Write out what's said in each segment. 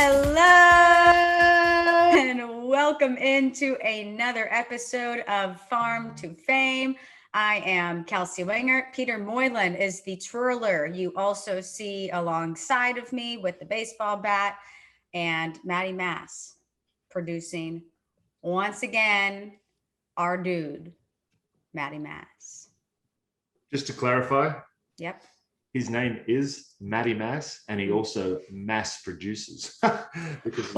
Hello and welcome into another episode of Farm to Fame. I am Kelsey Winger. Peter Moylan is the twirler you also see alongside of me with the baseball bat, and Maddie Mass producing once again our dude, Maddie Mass. Just to clarify, Yep. his name is Matty Mass, and he also mass produces. Because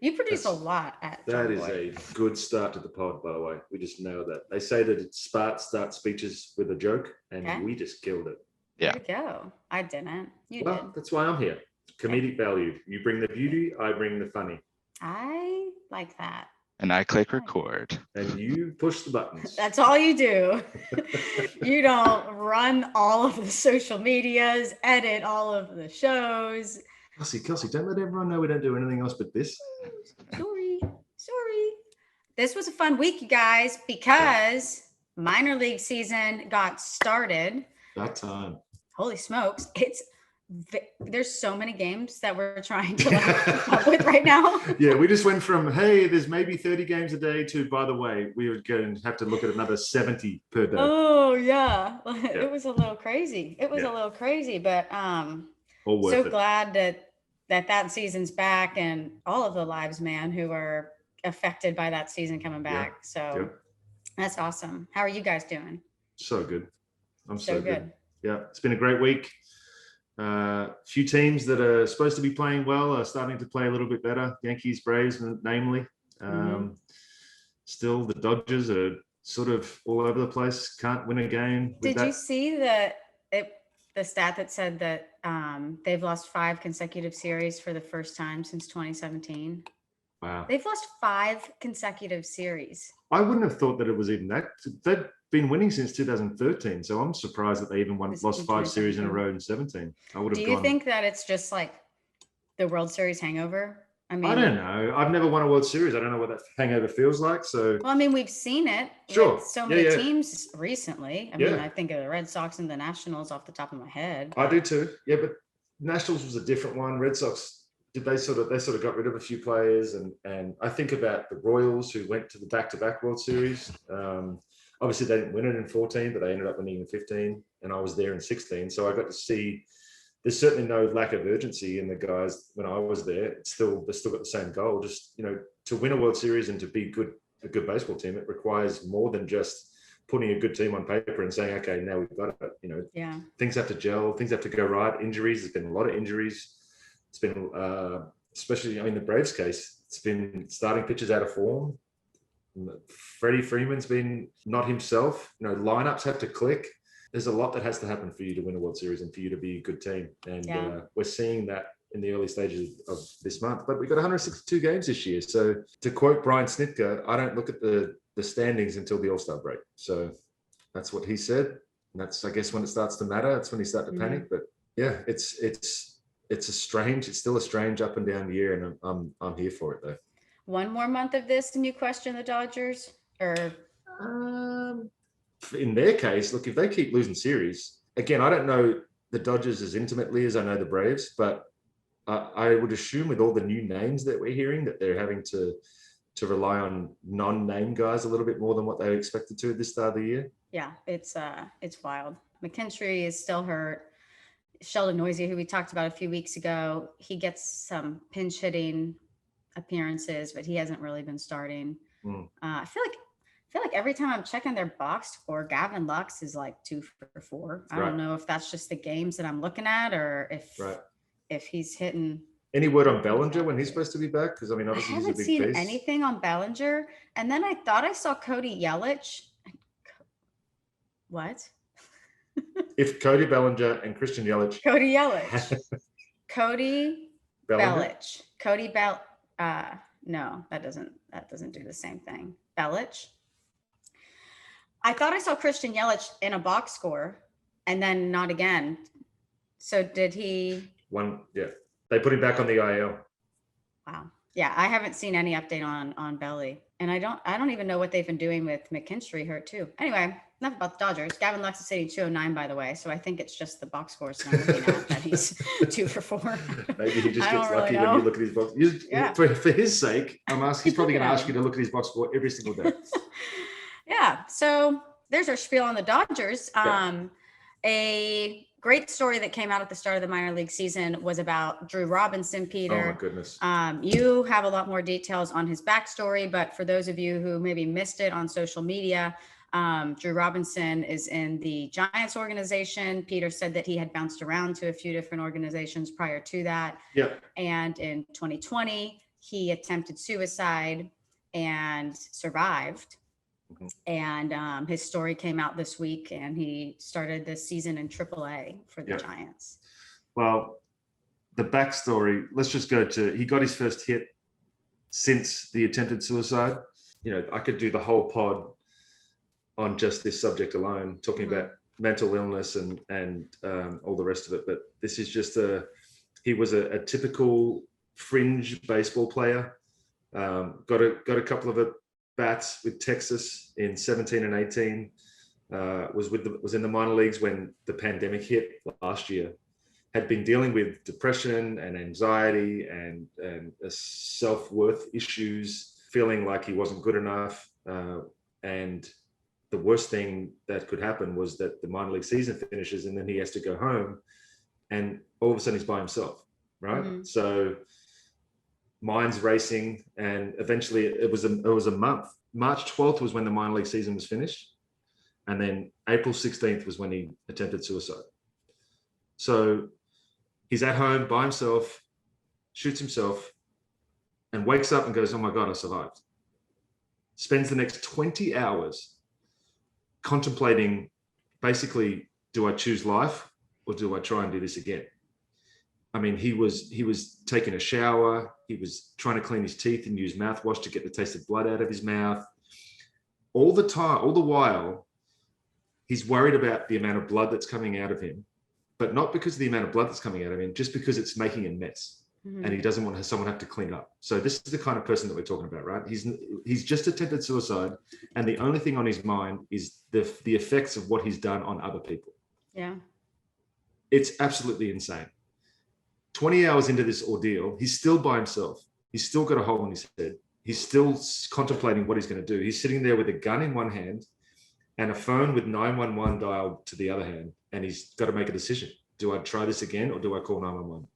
You produce a lot at that John is Boy. a good start to the pod, by the way. We just nailed that. They say that it's start speeches with a joke, and we just killed it. Yeah. Way to go. I didn't. You did. That's why I'm here. Comedic value. You bring the beauty, I bring the funny. I like that. And I click record. And you push the buttons. That's all you do. You don't run all of the social medias, edit all of the shows. Kelsey, don't let everyone know we don't do anything else but this. Sorry. This was a fun week, you guys, because minor league season got started. That time. Holy smokes. There's so many games that we're trying to come up with right now. Yeah, we just went from, hey, there's maybe 30 games a day to, by the way, we would go and have to look at another 70 per day. Oh, yeah. It was a little crazy. But so glad that season's back and all of the lives, man, who are affected by that season coming back. So that's awesome. How are you guys doing? So good. I'm so good. Yeah, it's been a great week. Few teams that are supposed to be playing well are starting to play a little bit better. Yankees, Braves, namely. Still, the Dodgers are sort of all over the place. Can't win a game. Did you see the stat that said that they've lost 5 consecutive series for the first time since 2017? Wow. They've lost 5 consecutive series. I wouldn't have thought that it was even that. They've been winning since 2013, so I'm surprised that they even lost 5 series in a row in 17. Do you think that it's just like the World Series hangover? I mean, I don't know. I've never won a World Series. I don't know what that hangover feels like. So, well, I mean, we've seen it with so many teams recently. I mean, I think of the Red Sox and the Nationals off the top of my head. I do too. Yeah, but Nationals was a different one. Red Sox, they sort of got rid of a few players, and I think about the Royals who went to the back-to-back World Series. Obviously, they didn't win it in 14, but they ended up winning in 15, and I was there in 16. So I got to see there's certainly no lack of urgency in the guys when I was there. They've still got the same goal. Just, to win a World Series and to be a good baseball team, it requires more than just putting a good team on paper and saying, okay, now we've got it. Things have to gel, things have to go right. Injuries, there's been a lot of injuries. It's been, especially in the Braves case, it's been starting pitchers out of form. Freddie Freeman's been not himself. Lineups have to click. There's a lot that has to happen for you to win a World Series and for you to be a good team. And we're seeing that in the early stages of this month. But we've got 162 games this year. So to quote Brian Snitker, I don't look at the standings until the All-Star break. So that's what he said. And that's, I guess, when it starts to matter. That's when you start to panic. But yeah, it's still a strange up and down year, and I'm here for it though. One more month of this and you question the Dodgers? Or in their case, look, if they keep losing series, again, I don't know the Dodgers as intimately as I know the Braves, but I would assume with all the new names that we're hearing that they're having to rely on non-name guys a little bit more than what they expected to at this start of the year. Yeah, it's wild. McKinstry is still hurt. Sheldon Noisy, who we talked about a few weeks ago, he gets some pinch hitting appearances, but he hasn't really been starting. I feel like every time I'm checking their box score, Gavin Lux is like 2 for 4. I don't know if that's just the games that I'm looking at, or if he's hitting. Any word on Bellinger when he's supposed to be back? Because obviously I haven't he's a big seen face. Anything on Bellinger, and then I thought I saw Cody Yelich. What? If Cody Bellinger and Christian Yelich. Cody Yelich. Cody Bellich. Cody Bell. No, that doesn't do the same thing. Bellich. I thought I saw Christian Yelich in a box score and then not again. So did he? They put him back on the IL. Wow. Yeah, I haven't seen any update on Belly. And I don't even know what they've been doing with McKinstry hurt too. Anyway, enough about the Dodgers. Gavin Lux is sitting 209, by the way. So I think it's just the box scores that I'm looking at that he's 2 for 4. Maybe he just I gets don't lucky really when you know. look at his box. Yeah. For his sake, he's probably going to looking at ask you him. to look at his box score every single day. Yeah. So there's our spiel on the Dodgers. Yeah. A great story that came out at the start of the minor league season was about Drew Robinson, Peter. Oh my goodness. You have a lot more details on his backstory, but for those of you who maybe missed it on social media, Drew Robinson is in the Giants organization. Peter said that he had bounced around to a few different organizations prior to that. Yeah. And in 2020, he attempted suicide and survived. Mm-hmm. And his story came out this week, and he started this season in AAA for the Giants. Well, the backstory, let's just go to, he got his first hit since the attempted suicide. You know, I could do the whole pod on just this subject alone, talking about mental illness and all the rest of it. But this is just he was a typical fringe baseball player. Got a couple of bats with Texas in 17 and 18. Was in the minor leagues when the pandemic hit last year. Had been dealing with depression and anxiety and self-worth issues, feeling like he wasn't good enough. And the worst thing that could happen was that the minor league season finishes and then he has to go home, and all of a sudden he's by himself, right? Mm-hmm. So mind's racing, and eventually it was a month. March 12th was when the minor league season was finished, and then April 16th was when he attempted suicide. So he's at home by himself, shoots himself, and wakes up and goes, "Oh my God, I survived." Spends the next 20 hours contemplating, basically, do I choose life or do I try and do this again? I mean, he was taking a shower. He was trying to clean his teeth and use mouthwash to get the taste of blood out of his mouth. All the time, all the while, he's worried about the amount of blood that's coming out of him, but not because of the amount of blood that's coming out of him, just because it's making a mess. Mm-hmm. And he doesn't want someone to have to clean up. So this is the kind of person that we're talking about, right? He's just attempted suicide, and the only thing on his mind is the effects of what he's done on other people. Yeah. It's absolutely insane. 20 hours into this ordeal, he's still by himself. He's still got a hole in his head. He's still contemplating what he's going to do. He's sitting there with a gun in one hand and a phone with 911 dialed to the other hand, and he's got to make a decision. Do I try this again, or do I call 911?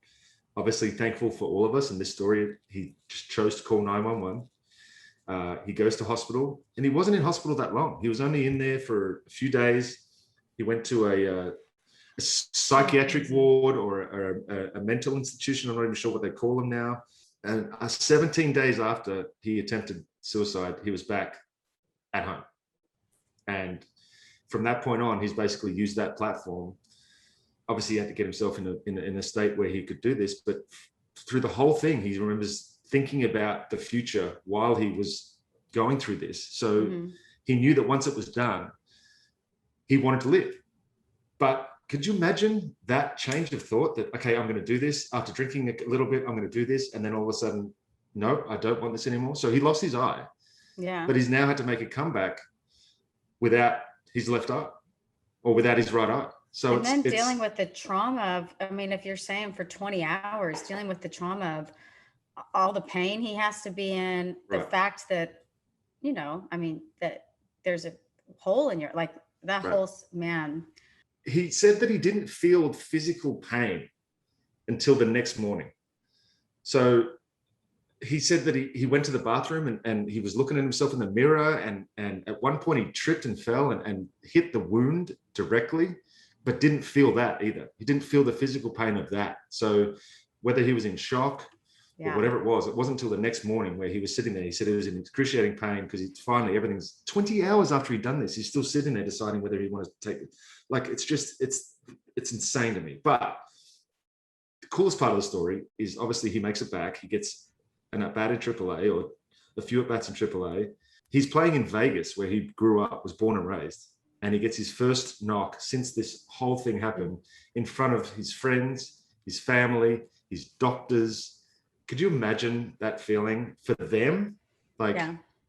Obviously, thankful for all of us in this story, he just chose to call 911. He goes to hospital, and he wasn't in hospital that long. He was only in there for a few days. He went to a psychiatric ward or a mental institution. I'm not even sure what they call them now. And 17 days after he attempted suicide, he was back at home. And from that point on, he's basically used that platform. Obviously, he had to get himself in a state where he could do this. But through the whole thing, he remembers thinking about the future while he was going through this. So he knew that once it was done, he wanted to live. But could you imagine that change of thought that, okay, I'm going to do this after drinking a little bit, I'm going to do this. And then all of a sudden, no, I don't want this anymore. So he lost his eye. Yeah. But he's now had to make a comeback without his left eye or without his right eye. So and then dealing with the trauma of, I mean, if you're saying for 20 hours, dealing with the trauma of all the pain he has to be in, the fact that, you know, I mean, that there's a hole in your, like that whole, man. He said that he didn't feel physical pain until the next morning. So he said that he went to the bathroom and he was looking at himself in the mirror, and at one point he tripped and fell and hit the wound directly, but didn't feel that either. He didn't feel the physical pain of that. So whether he was in shock or whatever it wasn't until the next morning where he was sitting there. He said he was in excruciating pain because finally everything's 20 hours after he'd done this. He's still sitting there deciding whether he wanted to take it. Like, it's insane to me. But the coolest part of the story is obviously he makes it back. He gets an at-bat in AAA, or a few at-bats in AAA. He's playing in Vegas where he grew up, was born and raised. And he gets his first knock since this whole thing happened in front of his friends, his family, his doctors. Could you imagine that feeling for them? Like,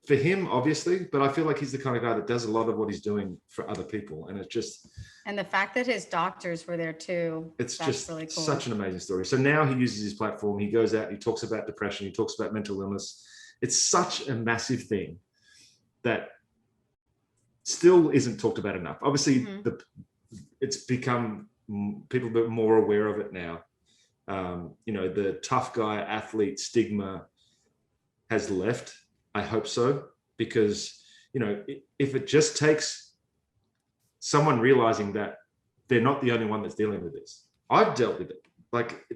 for him, obviously, but I feel like he's the kind of guy that does a lot of what he's doing for other people. And it's just... And the fact that his doctors were there too, it's that's just really cool. Such an amazing story. So now he uses his platform. He goes out, he talks about depression, he talks about mental illness. It's such a massive thing that still isn't talked about enough. Obviously, it's become, people are more aware of it now. The tough guy athlete stigma has left. I hope so, because, if it just takes someone realizing that they're not the only one that's dealing with this. I've dealt with it. Like,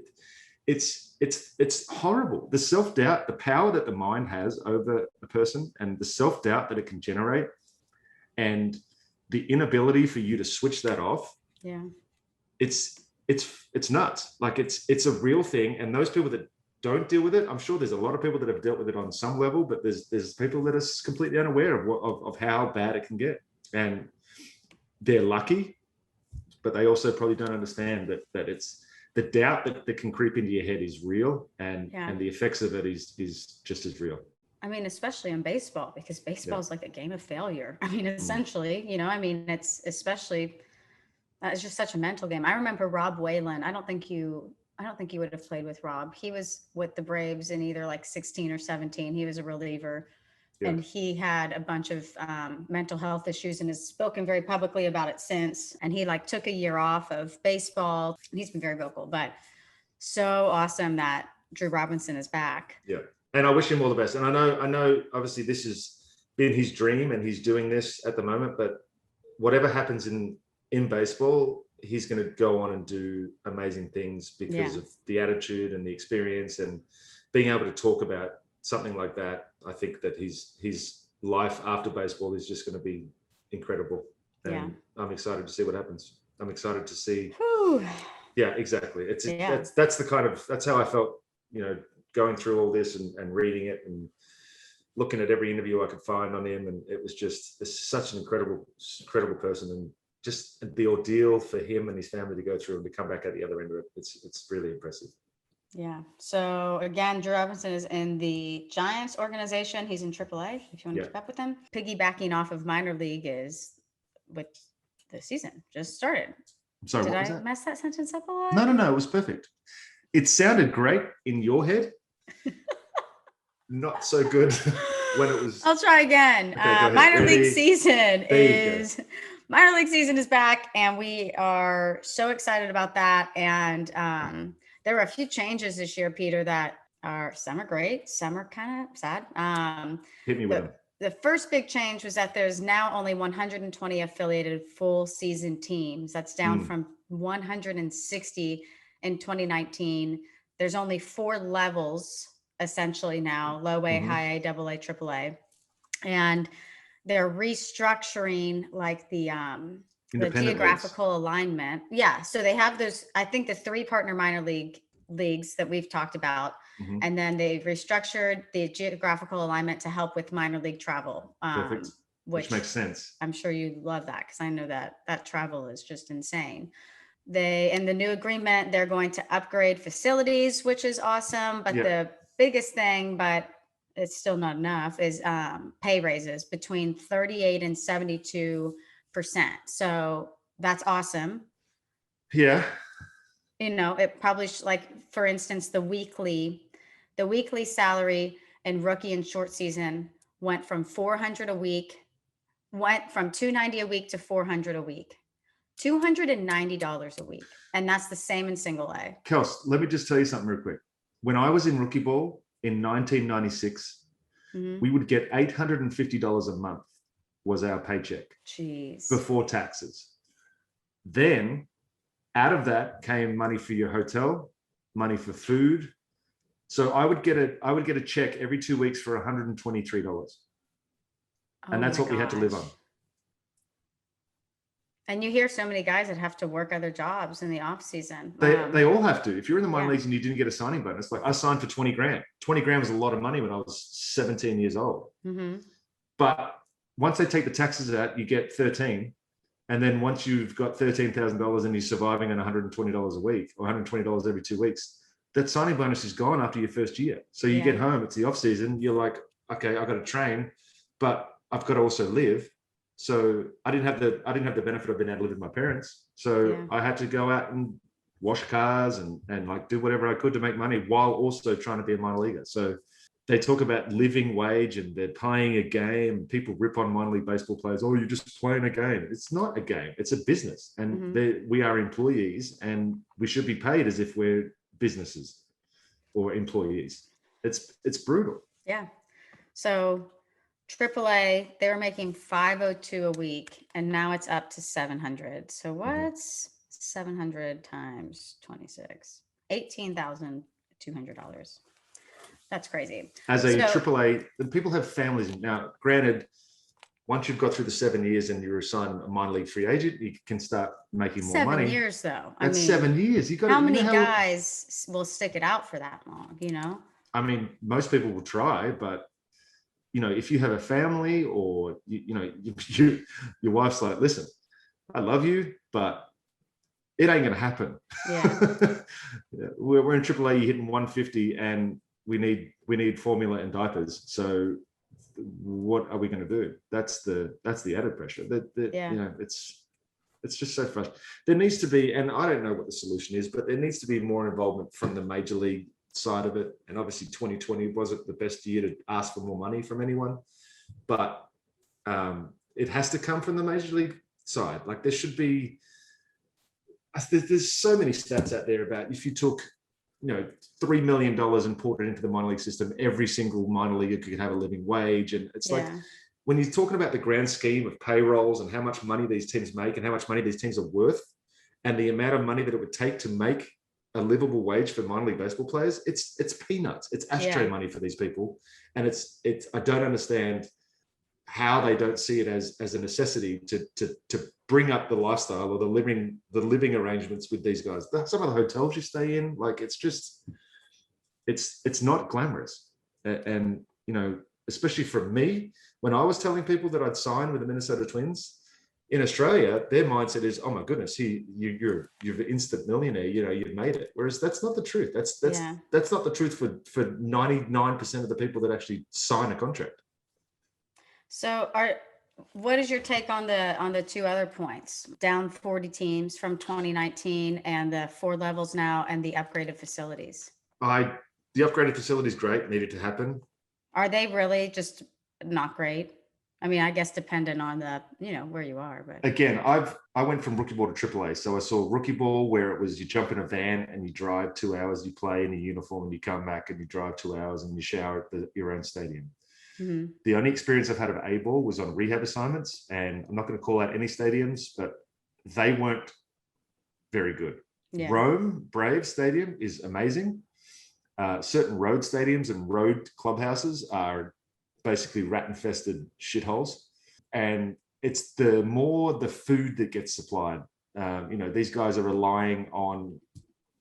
it's horrible. The self-doubt, the power that the mind has over a person, and the self-doubt that it can generate, and the inability for you to switch that off. Yeah. It's nuts. Like, it's a real thing. And those people that don't deal with it, I'm sure there's a lot of people that have dealt with it on some level, but there's people that are completely unaware of how bad it can get. And they're lucky, but they also probably don't understand that it's the doubt that can creep into your head is real, and the effects of it is just as real. I mean, especially in baseball, because baseball is like a game of failure. I mean, essentially, it's especially, it's just such a mental game. I remember Rob Whalen. I don't think you would have played with Rob. He was with the Braves in either like 16 or 17. He was a reliever. Yeah. And he had a bunch of mental health issues and has spoken very publicly about it since. And he took a year off of baseball. And he's been very vocal, but so awesome that Drew Robinson is back. Yeah. And I wish him all the best. And I know obviously this has been his dream and he's doing this at the moment, but whatever happens in baseball, he's going to go on and do amazing things because of the attitude and the experience and being able to talk about something like that. I think that his life after baseball is just going to be incredible. And I'm excited to see what happens. I'm excited to see. Whew. Yeah, exactly. That's how I felt, going through all this and reading it and looking at every interview I could find on him. And it's such an incredible person, and just the ordeal for him and his family to go through and to come back at the other end of it. It's really impressive. Yeah. So again, Drew Robinson is in the Giants organization. He's in AAA if you want to keep up with him. Piggybacking off of minor league is with the season just started. I'm sorry, Did I mess that sentence up a lot? No, it was perfect. It sounded great in your head. Not so good when it was. I'll try again. Okay, minor league season is back, and we are so excited about that. And there were a few changes this year, Peter, that some are great, some are kind of sad. Hit me with them. The first big change was that there's now only 120 affiliated full season teams. That's down from 160 in 2019. There's only 4 levels essentially now: low A, high A, double A, triple A. And they're restructuring the geographical alignment. Yeah. So they have those, I think, the 3 partner minor leagues that we've talked about. And then they've restructured the geographical alignment to help with minor league travel. Perfect. Which makes sense. I'm sure you love that, because I know that travel is just insane. In the new agreement, they're going to upgrade facilities, which is awesome. But the biggest thing, but it's still not enough, is pay raises between 38 and 72%. So that's awesome. Yeah. It probably for instance, the weekly salary in rookie and short season went from $290 a week to $400 a week, $290 a week. And that's the same in single A. Kels, let me just tell you something real quick. When I was in rookie ball in 1996, we would get $850 a month was our paycheck. Jeez. Before taxes. Then out of that came money for your hotel, money for food. So I would get a check every 2 weeks for $123. And that's what we had to live on. And you hear so many guys that have to work other jobs in the off season. They all have to. If you're in the minor leagues and you didn't get a signing bonus, like I signed for 20 grand. 20 grand was a lot of money when I was 17 years old. But once they take the taxes out, you get 13. And then once you've got $13,000 and you're surviving on $120 a week or $120 every 2 weeks, that signing bonus is gone after your first year. So you get home, it's the off season. You're like, okay, I've got to train. but I've got to also live. So I didn't have the benefit of being able to live with my parents. So I had to go out and wash cars and like do whatever I could to make money while also trying to be a minor leaguer. So they talk about living wage and they're playing a game. People rip on minor league baseball players. Oh, you're just playing a game. It's not a game. It's a business. And we are employees and we should be paid as if we're businesses or employees. It's brutal. Yeah. So AAA, they were making $502 a week, and now it's up to $700. So what's 700 times 26? $18,200. That's crazy. As a AAA, people have families now. Granted, once you've got through the 7 years and you're assigned a minor league free agent, you can start making more money. 7 years, though. That's 7 years. You got how many guys will stick it out for that long? You know. I mean, most people will try, but you know, if you have a family or your wife's like, listen, I love you, but it ain't gonna happen. Yeah. We're in AAA, you're hitting 150, and we need formula and diapers. So what are we going to do? That's the added pressure. You know, it's just so frustrating. There needs to be, and I don't know what the solution is, but there needs to be more involvement from the major league side of it. And obviously 2020 wasn't the best year to ask for more money from anyone, but it has to come from the major league side. Like there should be, there's so many stats out there about if you took, you know, $3 million and poured it into the minor league system, every single minor leaguer could have a living wage. And it's like, when you're talking about the grand scheme of payrolls and how much money these teams make and how much money these teams are worth and the amount of money that it would take to make a livable wage for minor league baseball players, it's peanuts. It's ashtray money for these people. And it's I don't understand how they don't see it as a necessity to bring up the lifestyle or the living arrangements with these guys. Some of the hotels you stay in, like it's not glamorous. And you know, especially for me, when I was telling people that I'd signed with the Minnesota Twins in Australia, their mindset is, oh my goodness, you're an instant millionaire, you know, you've made it. Whereas that's not the truth. That's not the truth for 99% of the people that actually sign a contract. So what is your take on the two other points? Down 40 teams from 2019 and the 4 levels now and the upgraded facilities. The upgraded facilities great, needed to happen. Are they really just not great? I mean, I guess dependent on the, you know, where you are, but again, I went from rookie ball to AAA. So I saw rookie ball where it was you jump in a van and you drive 2 hours, you play in a uniform and you come back and you drive 2 hours and you shower at your own stadium. Mm-hmm. The only experience I've had of A-ball was on rehab assignments, and I'm not going to call out any stadiums, but they weren't very good. Yeah. Rome Brave Stadium is amazing. Certain road stadiums and road clubhouses are basically rat-infested shitholes, and it's the more the food that gets supplied. You know, these guys are relying on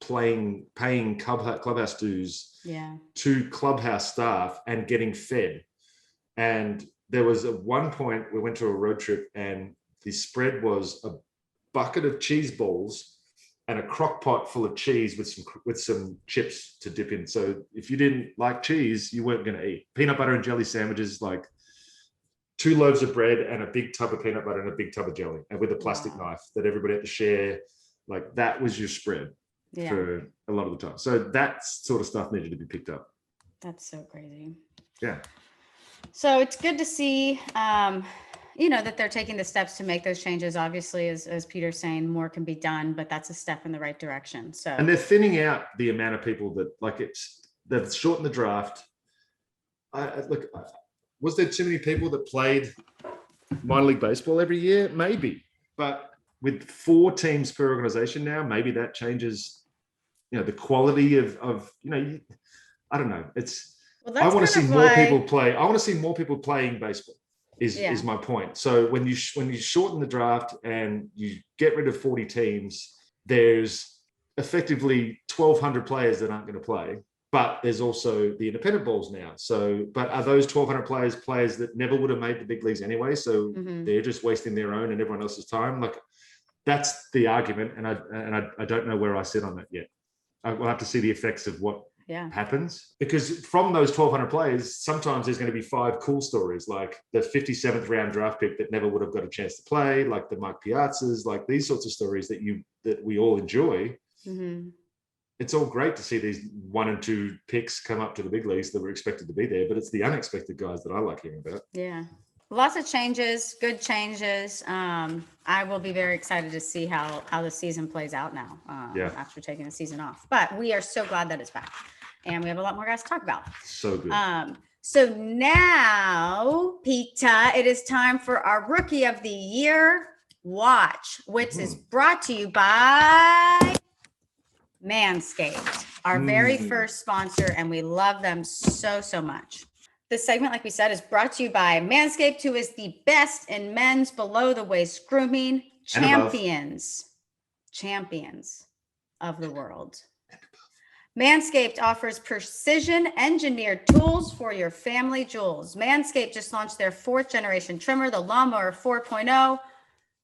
paying clubhouse dues to clubhouse staff and getting fed. And there was at one point we went to a road trip and the spread was a bucket of cheese balls and a crock pot full of cheese with some chips to dip in. So if you didn't like cheese, you weren't going to eat. Peanut butter and jelly sandwiches, like 2 loaves of bread and a big tub of peanut butter and a big tub of jelly, and with a plastic knife that everybody had to share. Like that was your spread for a lot of the time. So that sort of stuff needed to be picked up. That's so crazy. Yeah. So it's good to see, you know, that they're taking the steps to make those changes. Obviously, as Peter's saying, more can be done, but that's a step in the right direction. So, and they're thinning out the amount of people that they've shortened the draft. Was there too many people that played minor league baseball every year? Maybe, but with 4 teams per organization now, maybe that changes, you know, the quality of you know, I don't know. I want to see more people play. I want to see more people playing baseball is my point. So when you shorten the draft and you get rid of 40 teams, there's effectively 1,200 players that aren't going to play, but there's also the independent balls now. So, but are those 1,200 players that never would have made the big leagues anyway? So they're just wasting their own and everyone else's time. Like that's the argument. And I don't know where I sit on that yet. I will have to see the effects of what happens. Because from those 1,200 players, sometimes there's going to be 5 cool stories, like the 57th round draft pick that never would have got a chance to play, like the Mike Piazzas, like these sorts of stories that we all enjoy. Mm-hmm. It's all great to see these 1 and 2 picks come up to the big leagues that were expected to be there, but it's the unexpected guys that I like hearing about. Yeah. Lots of changes, good changes. I will be very excited to see how the season plays out now after taking the season off. But we are so glad that it's back. And we have a lot more guys to talk about. So good. So now, Peter, it is time for our Rookie of the Year watch, which is brought to you by Manscaped, our very first sponsor, and we love them so, so much. This segment, like we said, is brought to you by Manscaped, who is the best in men's below-the-waist grooming champions of the world. Manscaped offers precision-engineered tools for your family jewels. Manscaped just launched their 4th-generation trimmer, the Lawnmower 4.0.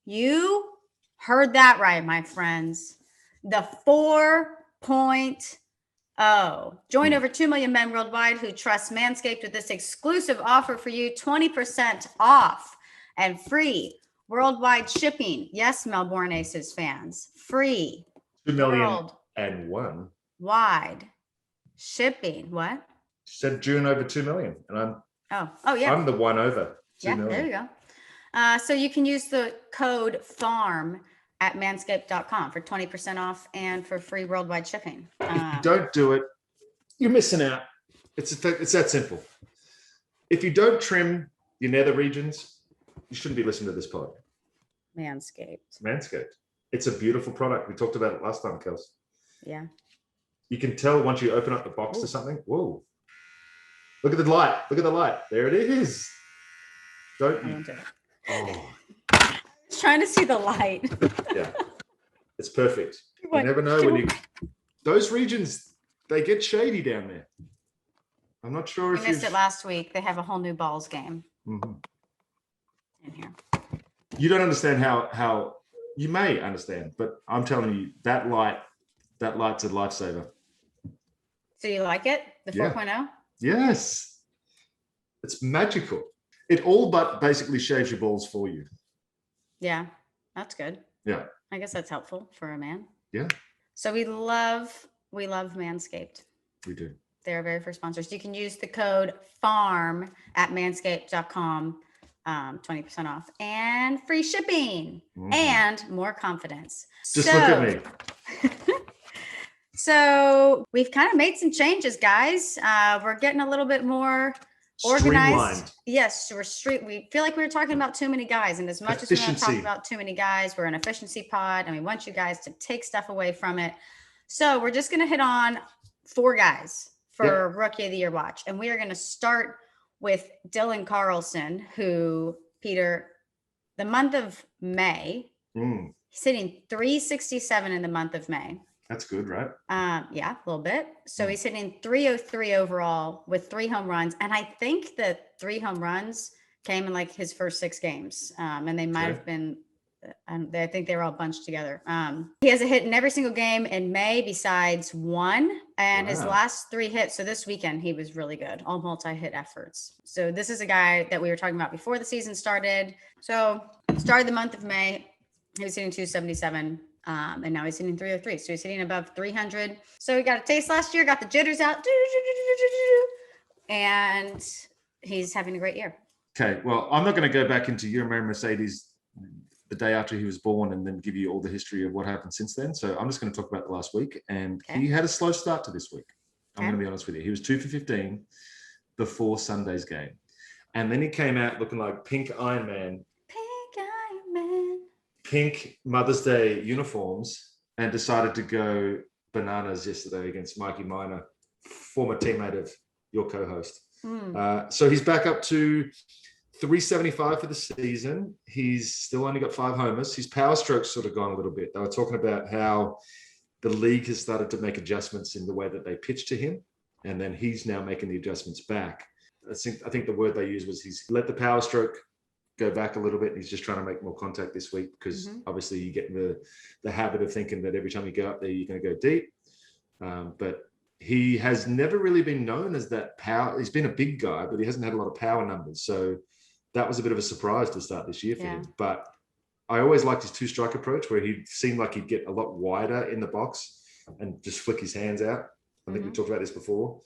You heard that right, my friends. The 4.0. Join over 2 million men worldwide who trust Manscaped with this exclusive offer for you, 20% off and free worldwide shipping. Yes, Melbourne Aces fans, free 2 million and 1 wide shipping. What? Said June over 2 million, and yeah, I'm the 1 over 2 million. There you go. So you can use the code FARM at manscaped.com for 20% off and for free worldwide shipping. If you don't do it, you're missing out. It's that simple. If you don't trim your nether regions, you shouldn't be listening to this pod. Manscaped. It's a beautiful product. We talked about it last time, Kelsey. Yeah. You can tell once you open up the box to something. Whoa. Look at the light. Look at the light. There it is. Don't you? Oh. Trying to see the light. Yeah, it's perfect. You never know when those regions, they get shady down there. I'm not sure if you missed it last week. They have a whole new balls game in here. You don't understand how you may understand, but I'm telling you that light's a lifesaver. So you like it? The 4.0? Yes. It's magical. It all but basically shaves your balls for you. Yeah, that's good. Yeah. I guess that's helpful for a man. Yeah. So we love Manscaped. We do. They're our very first sponsors. You can use the code FARM at manscaped.com, 20% off and free shipping and more confidence. Just look at me. So we've kind of made some changes, guys. We're getting a little bit more organized. Yes, we feel like we were talking about too many guys, and as much as we want to talk about too many guys, we're an efficiency pod, and we want you guys to take stuff away from it. So we're just going to hit on 4 guys for Rookie of the Year watch, and we are going to start with Dylan Carlson, who, Peter, the month of May, he's hitting 367 in the month of May. That's good, right? Yeah, a little bit. So he's hitting 303 overall with 3 home runs. And I think the 3 home runs came in like his first 6 games. And they might have been, I think they were all bunched together. He has a hit in every single game in May besides 1. And his last 3 hits. So this weekend, he was really good. All multi-hit efforts. So this is a guy that we were talking about before the season started. So started the month of May. He was hitting 277. And now he's hitting 303. So he's hitting above 300. So he got a taste last year, got the jitters out. And he's having a great year. Okay. Well, I'm not going to go back into Yurman Mercedes the day after he was born and then give you all the history of what happened since then. So I'm just going to talk about the last week. And he had a slow start to this week. I'm going to be honest with you. He was 2 for 15 before Sunday's game. And then he came out looking like Pink Iron Man. Pink Mother's Day uniforms and decided to go bananas yesterday against Mikey Minor, former teammate of your co-host. So he's back up to 375 for the season. He's still only got 5 homers. His power stroke's sort of gone a little bit. They were talking about how the league has started to make adjustments in the way that they pitch to him, and then he's now making the adjustments back. I think the word they used was he's let the power stroke go back a little bit. He's just trying to make more contact this week because obviously you get the habit of thinking that every time you go up there, you're going to go deep. But he has never really been known as that power. He's been a big guy, but he hasn't had a lot of power numbers. So that was a bit of a surprise to start this year for him. But I always liked his two-strike approach, where he seemed like he'd get a lot wider in the box and just flick his hands out. I think we talked about this before.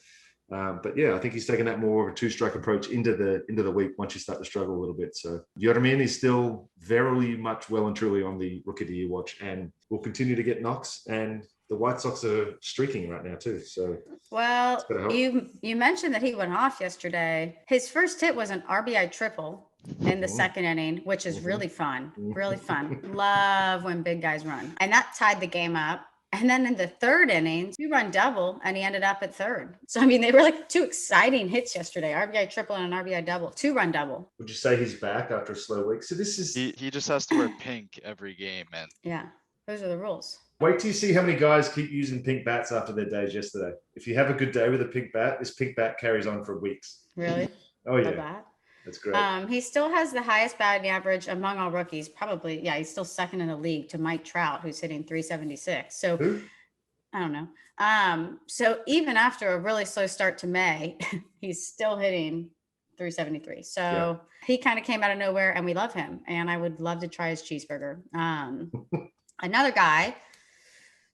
But yeah, I think he's taken that more of a two-strike approach into the week once you start to struggle a little bit. So Yermin is still very much well and truly on the Rookie of the Year watch, and will continue to get knocks. And the White Sox are streaking right now too. So well, you mentioned that he went off yesterday. His first hit was an RBI triple in the second inning, which is really fun. Really fun. Love when big guys run. And that tied the game up. And then in the third inning, 2-run double, and he ended up at third. So, I mean, they were like two exciting hits yesterday. RBI triple and an RBI double, 2-run double. Would you say he's back after a slow week? So this is... He just has to wear pink every game, man. Yeah, those are the rules. Wait till you see how many guys keep using pink bats after their days yesterday. If you have a good day with a pink bat, this pink bat carries on for weeks. Really? Oh, yeah. That's great. He still has the highest batting average among all rookies. Probably, yeah, he's still second in the league to Mike Trout, who's hitting 376. So who? I don't know. So even after a really slow start to May, he's still hitting 373. So he kind of came out of nowhere, and we love him. And I would love to try his cheeseburger. Another guy,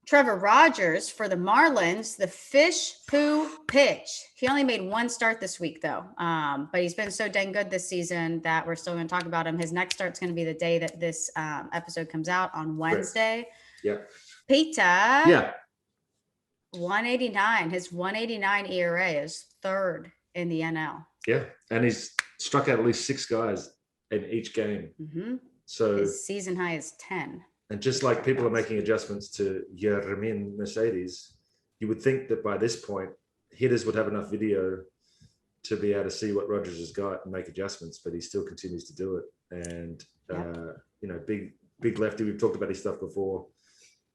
Trevor Rogers for the Marlins, the fish poo pitch. He only made one start this week, though. But he's been so dang good this season that we're still going to talk about him. His next start's going to be the day that this episode comes out, on Wednesday. Yep. Peter. Yeah. 189. His 189 ERA is third in the NL. Yeah. And he's struck out at least 6 guys in each game. So his season high is 10. And just like people are making adjustments to Yermin Mercedes, you would think that by this point, hitters would have enough video to be able to see what Rogers has got and make adjustments, but he still continues to do it. And, big lefty, we've talked about his stuff before,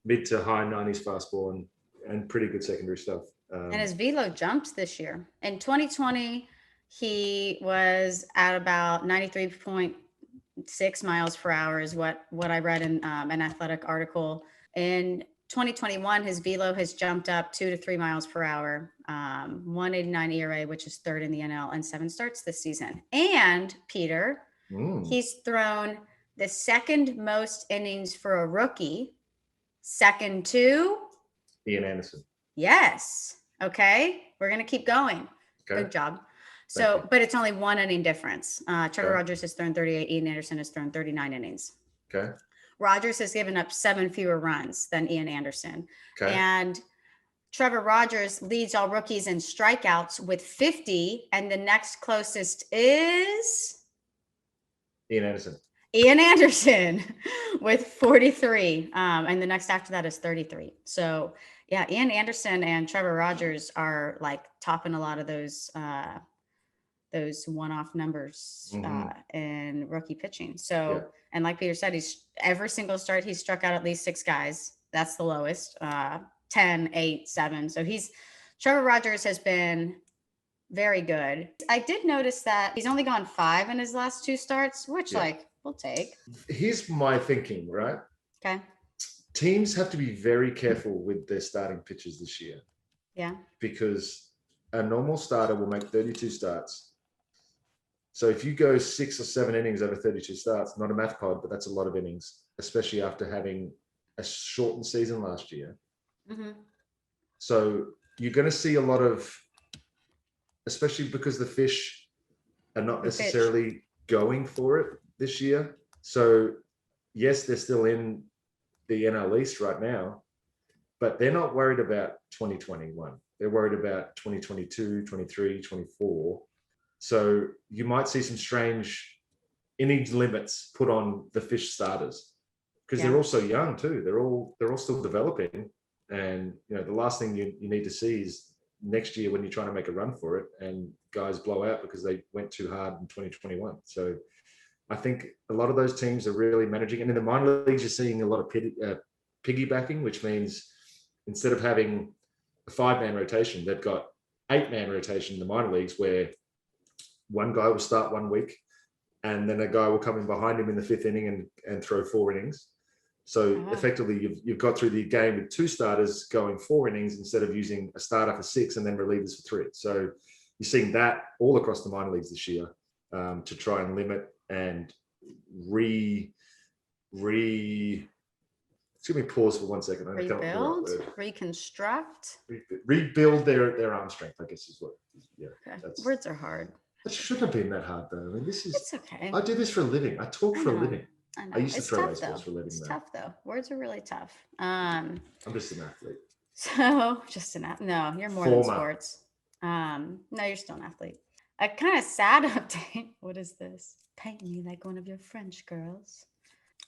mid to high 90s fastball and pretty good secondary stuff. And his velo jumped this year. In 2020, he was at about 93.6 miles per hour is what I read in an athletic article. In 2021, his velo has jumped up 2 to 3 miles per hour, 189 ERA, which is third in the NL, and 7 starts this season. And Peter, he's thrown the second most innings for a rookie, second to Ian Anderson. Yes. Okay. We're going to keep going. Okay. Good job. So, but it's only 1 inning difference. Trevor Rogers has thrown 38. Ian Anderson has thrown 39 innings. Okay. Rogers has given up 7 fewer runs than Ian Anderson. Okay. And Trevor Rogers leads all rookies in strikeouts with 50. And the next closest is Ian Anderson. Ian Anderson with 43. And the next after that is 33. So yeah, Ian Anderson and Trevor Rogers are like topping a lot of those one-off numbers in rookie pitching. So, and like Peter said, he's every single start, he's struck out at least 6 guys. That's the lowest, 10, 8, 7. So Trevor Rogers has been very good. I did notice that he's only gone 5 in his last 2 starts, which we'll take. Here's my thinking, right? Okay. Teams have to be very careful with their starting pitchers this year. Yeah. Because a normal starter will make 32 starts. So if you go 6 or 7 innings over 32 starts, not a math pod, but that's a lot of innings, especially after having a shortened season last year. So you're going to see a lot of, especially because the fish are not necessarily going for it this year. So yes, they're still in the NL East right now, but they're not worried about 2021. They're worried about 2022, 23, 24. So you might see some strange innings limits put on the fish starters because they're all so young too. They're all still developing. And the last thing you need to see is next year when you're trying to make a run for it and guys blow out because they went too hard in 2021. So I think a lot of those teams are really managing. And in the minor leagues, you're seeing a lot of piggybacking, which means instead of having a 5-man rotation, they've got 8-man rotation in the minor leagues where one guy will start 1 week and then a guy will come in behind him in the 5th inning and throw 4 innings. So effectively, you've got through the game with 2 starters going 4 innings instead of using a starter for 6 and then relievers for 3. So you're seeing that all across the minor leagues this year to try and limit and excuse me, pause for 1 second. Rebuild, reconstruct, rebuild their arm strength, I guess is what. Yeah, okay. Words are hard. It shouldn't have been that hard though. I mean, it's okay. I do this for a living. I talk for a living. I know. I used to it's throw tough, baseballs though. for a living. It's tough though. Words are really tough. I'm just an athlete. So just an athlete. No, you're more than sports. No, you're still an athlete. A kind of sad update. What is this? Paint me like one of your French girls.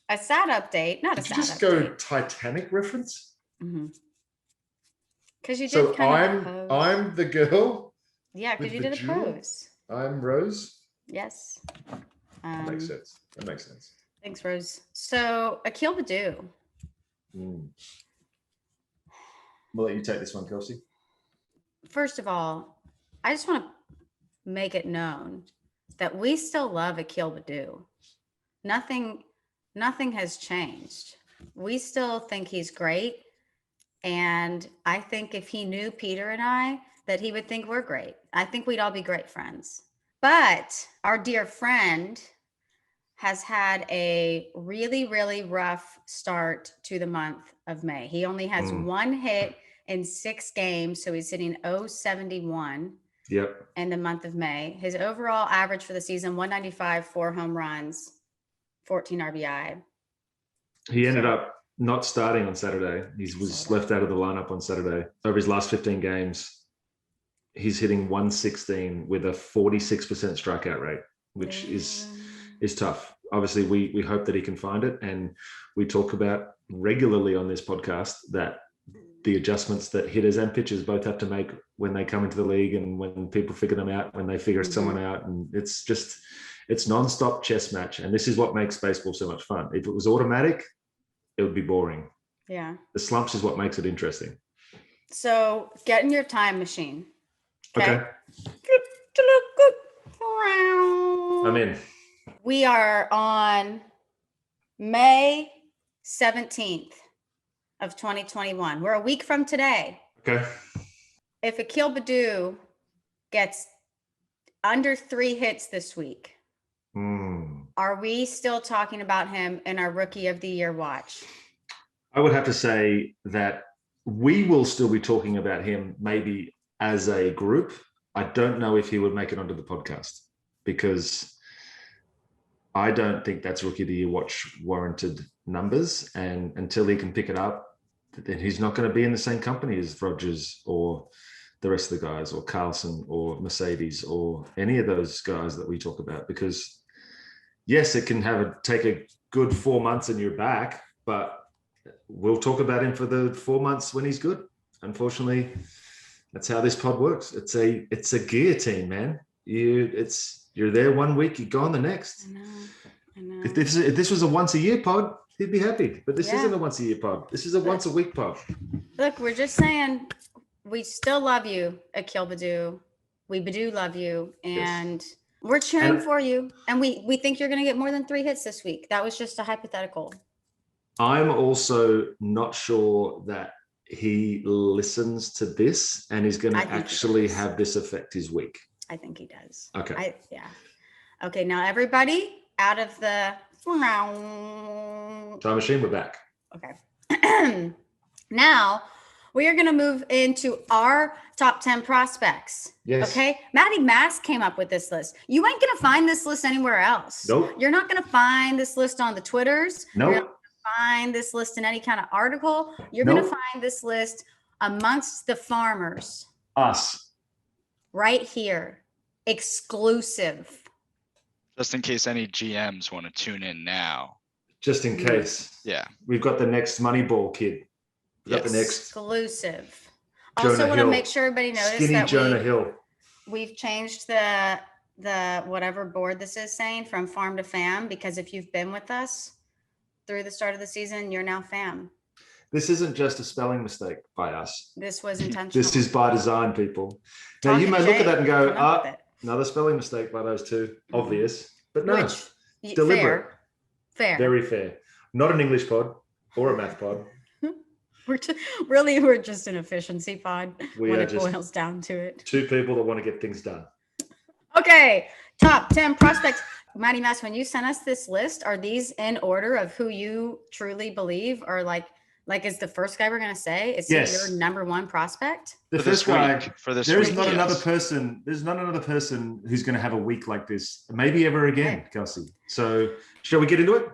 A sad update, not a sad update. Just go Titanic reference. Because you did kind of a pose. I'm the girl. Yeah, because you did a pose. I'm Rose. Yes. That makes sense. That makes sense. Thanks, Rose. So Akil Baddoo. We'll let you take this one, Kelsey. First of all, I just want to make it known that we still love Akil Baddoo. Nothing has changed. We still think he's great. And I think if he knew Peter and I, that he would think we're great. I think we'd all be great friends. But our dear friend has had a really, really rough start to the month of May. He only has 1 hit in 6 games. So he's hitting 0.71 in the month of May. His overall average for the season, 195, 4 home runs, 14 RBI. He ended up not starting on Saturday. He was left out of the lineup on Saturday. Over his last 15 games, he's hitting 116 with a 46% strikeout rate, which is tough. Obviously, we hope that he can find it. And we talk about regularly on this podcast that the adjustments that hitters and pitchers both have to make when they come into the league and when people figure them out, when they figure someone out. And it's nonstop chess match. And this is what makes baseball so much fun. If it was automatic, it would be boring. Yeah. The slumps is what makes it interesting. So get in your time machine. Okay. I'm in. We are on May 17th of 2021. We're a week from today. Okay. If Akil Baddoo gets under 3 hits this week, are we still talking about him in our Rookie of the Year watch? I would have to say that we will still be talking about him maybe as a group. I don't know if he would make it onto the podcast because I don't think that's Rookie of the Year watch warranted numbers. And until he can pick it up, then he's not going to be in the same company as Rogers or the rest of the guys or Carlson or Mercedes or any of those guys that we talk about, because yes, it can take a good 4 months and you're back, but we'll talk about him for the 4 months when he's good. Unfortunately, that's how this pod works. It's a guillotine, man. You're there 1 week, you're gone the next. I know. If this was a once a year pod, he'd be happy. But this isn't a once a year pod. This is a once a week pod. Look, we're just saying we still love you, Akil Baddoo. We Baddoo love you. And we're cheering for you. And we think you're going to get more than 3 hits this week. That was just a hypothetical. I'm also not sure that he listens to this and is going to actually have this affect his week. I think he does. Okay. Okay, now everybody out of the time machine, we're back. Okay. Now we are going to move into our top 10 prospects. Yes. Okay. Maddie Mask came up with this list. You ain't going to find this list anywhere else. Nope. You're not going to find this list on the Twitters. Nope. You're not going to find this list in any kind of article. You're going to find this list amongst the farmers. Us. Right here. Exclusive. Just in case any GMs want to tune in now. Just in case. Yeah. We've got the next Moneyball kid. We've got the next exclusive. Jonah Also want to Hill. make sure everybody knows Skinny that Jonah Hill. We've changed the whatever board this is saying from farm to fam, because if you've been with us through the start of the season, you're now fam. This isn't just a spelling mistake by us. This was intentional. This is by design, people. Now you may look at that and go, another spelling mistake by those two. Obvious. But no, deliberate. Fair. Very fair. Not an English pod. or a math pod. We're just an efficiency pod when it boils down to it. Two people that want to get things done. Okay, top 10 prospects. Matty Mass, when you sent us this list, are these in order of who you truly believe, or like is the first guy we're gonna say is he your number one prospect? The first guy for this there is week, not another person. There's not another person who's going to have a week like this, maybe ever again, Kelsey. So, shall we get into it?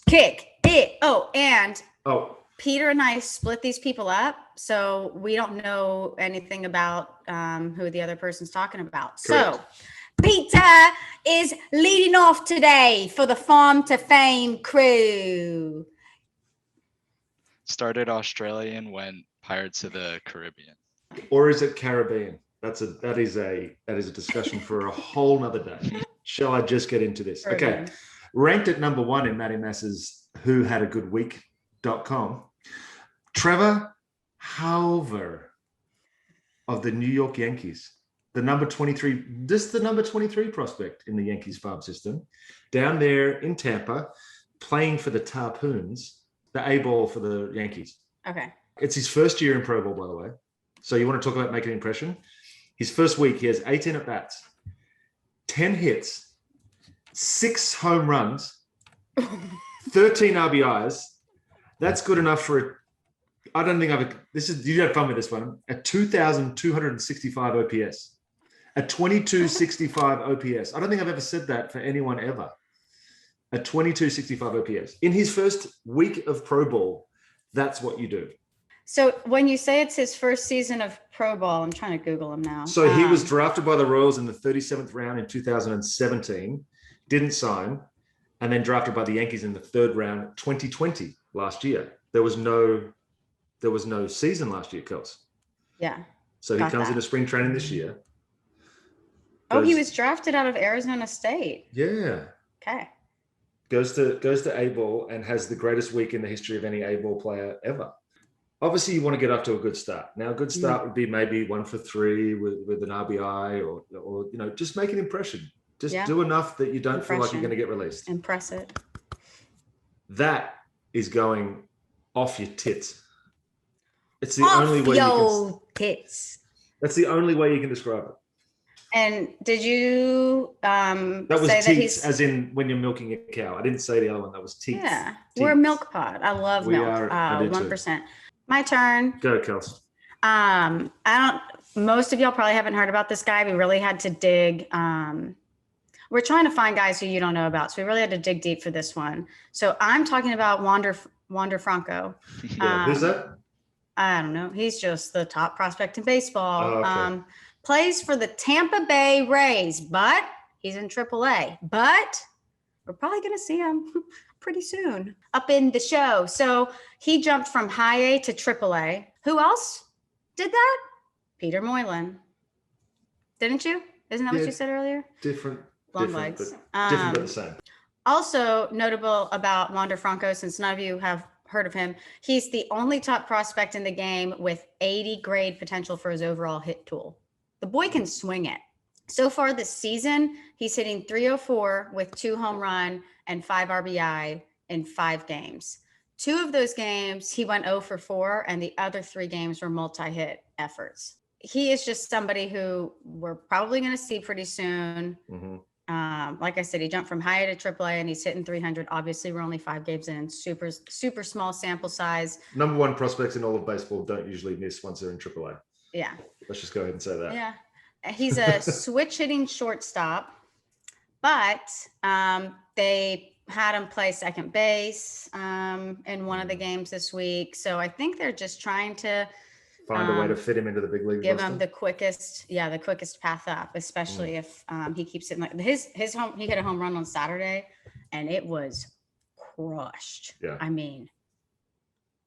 Kick it. Peter and I split these people up, so we don't know anything about who the other person's talking about. Correct. So, Peter is leading off today for the Farm to Fame crew. Started Australian, went Pirates of the Caribbean. Or is it Caribbean? That is a discussion for a whole nother day. Shall I just get into this? Okay. Ranked at number 1 in Matty Mass's Who Had a Good Week.com. Trevor Hauver of the New York Yankees, the number 23 prospect in the Yankees farm system, down there in Tampa, playing for the Tarpoons, the A ball for the Yankees. Okay. It's his first year in Pro Bowl, by the way. So you want to talk about making an impression? His first week, he has 18 at-bats, 10 hits, 6 home runs, 13 RBIs. That's good enough for you had fun with this one. A 2,265 OPS, a 2265 OPS. I don't think I've ever said that for anyone ever. A 2265 OPS. In his first week of Pro Bowl, that's what you do. So when you say it's his first season of Pro Bowl, I'm trying to Google him now. So he was drafted by the Royals in the 37th round in 2017, didn't sign, and then drafted by the Yankees in the 3rd round, 2020, last year. There was no season last year, Kels. Yeah. So he comes into spring training this year. He was drafted out of Arizona State. Yeah. Okay. Goes to A-ball and has the greatest week in the history of any A-ball player ever. Obviously, you want to get off to a good start. Now, a good start would be maybe 1 for 3 with an RBI or just make an impression. Just do enough that you don't feel like you're going to get released. Impress it. That is going off your tits. It's the only way tits. That's the only way you can describe it. And did you that was say teats, that as in when you're milking a cow? I didn't say the other one. That was teats. Yeah, teats. We're a milk pod. I love milk. 1%. My turn. Go, Kelsey. Most of y'all probably haven't heard about this guy. We really had to dig. We're trying to find guys who you don't know about, so we really had to dig deep for this one. So I'm talking about Wander Franco. Yeah, who's that? I don't know. He's just the top prospect in baseball. Oh, okay. Plays for the Tampa Bay Rays, but he's in AAA. But we're probably going to see him pretty soon up in the show. So he jumped from high A to AAA. Who else did that? Peter Moylan. Didn't you? Isn't that what you said earlier? Different. Long legs. Different but the same. Also notable about Wander Franco, since none of you have heard of him, he's the only top prospect in the game with 80 grade potential for his overall hit tool. The boy can swing it. So far this season, he's hitting .304 with 2 home run and 5 RBI in 5 games. 2 of those games, he went 0 for 4, and the other 3 games were multi-hit efforts. He is just somebody who we're probably going to see pretty soon. Mm-hmm. Like I said, he jumped from high A to AAA and he's hitting 300. Obviously, we're only 5 games in, super small sample size. Number 1 prospects in all of baseball don't usually miss once they're in AAA. Yeah. Let's just go ahead and say that. Yeah. He's a switch hitting shortstop, but they had him play second base in one of the games this week. So I think they're just trying to find a way to fit him into the big league. Give him the quickest path up, especially if he keeps hitting like his home. He hit a home run on Saturday, and it was crushed. Yeah, I mean,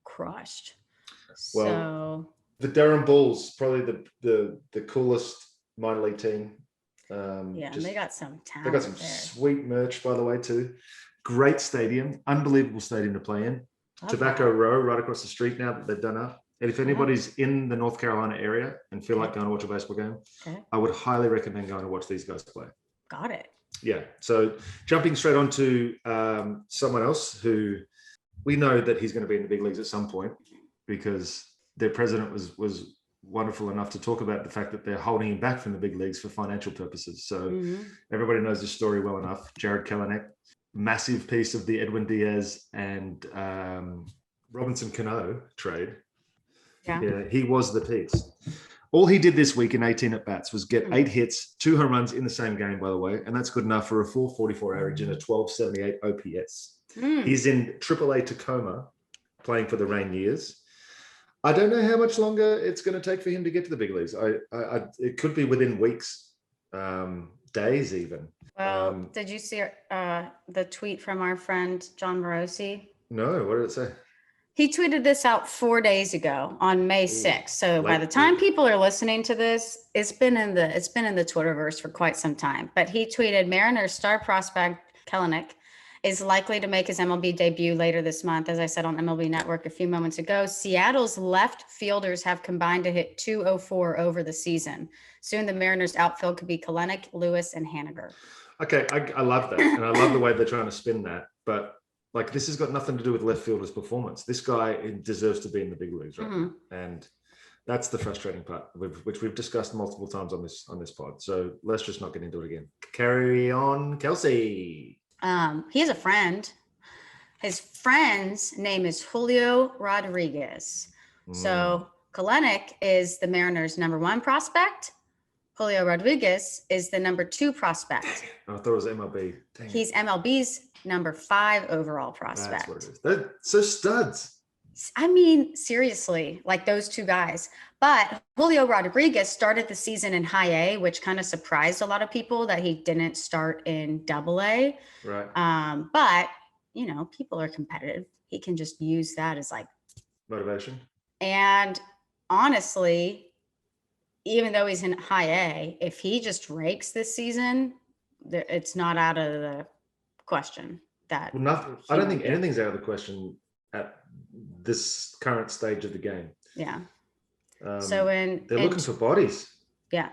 crushed. Well, so the Durham Bulls, probably the coolest minor league team. And they got some talent. They got some sweet merch, by the way, too. Great stadium, unbelievable stadium to play in. Tobacco Row, right across the street now that they've done up. And if anybody's in the North Carolina area and feel like going to watch a baseball game, I would highly recommend going to watch these guys play. Got it. Yeah. So jumping straight on to someone else who we know that he's going to be in the big leagues at some point because their president was wonderful enough to talk about the fact that they're holding him back from the big leagues for financial purposes. So everybody knows the story well enough. Jarren Kelenic, massive piece of the Edwin Diaz and Robinson Cano trade. Yeah, he was the piece. All he did this week in 18 at-bats was get 8 hits, 2 home runs in the same game, by the way, and that's good enough for a 444 average and a 1278 OPS. He's in AAA Tacoma playing for the Rainiers. I don't know how much longer it's going to take for him to get to the big leagues. It could be within weeks, days even. Well, did you see the tweet from our friend John Morosi? No, what did it say? He tweeted this out 4 days ago on May 6th. So by the time people are listening to this, it's been in the Twitterverse for quite some time. But he tweeted, Mariners star prospect Kelenic is likely to make his MLB debut later this month. As I said on MLB Network a few moments ago, Seattle's left fielders have combined to hit 204 over the season. Soon the Mariners outfield could be Kelenic, Lewis, and Haniger. Okay, I love that. And I love the way they're trying to spin that. But like, this has got nothing to do with left fielder's performance. This guy deserves to be in the big leagues right now. And that's the frustrating part, which we've discussed multiple times on this pod. So let's just not get into it again. Carry on, Kelsey. He has a friend. His friend's name is Julio Rodriguez. So Kelenic is the Mariners' #1 prospect. Julio Rodriguez is the #2 prospect. I thought it was MLB. He's MLB's #5 overall prospect. That's what it is. They're so studs. I mean, seriously, like those two guys. But Julio Rodriguez started the season in high A, which kind of surprised a lot of people that he didn't start in AA. Right. But, you know, people are competitive. He can just use that as like motivation. And honestly, even though he's in high A, if he just rakes this season, it's not out of the question that. Well, nothing. I don't think anything's out of the question at this current stage of the game. Yeah. So they're looking for bodies. Yeah,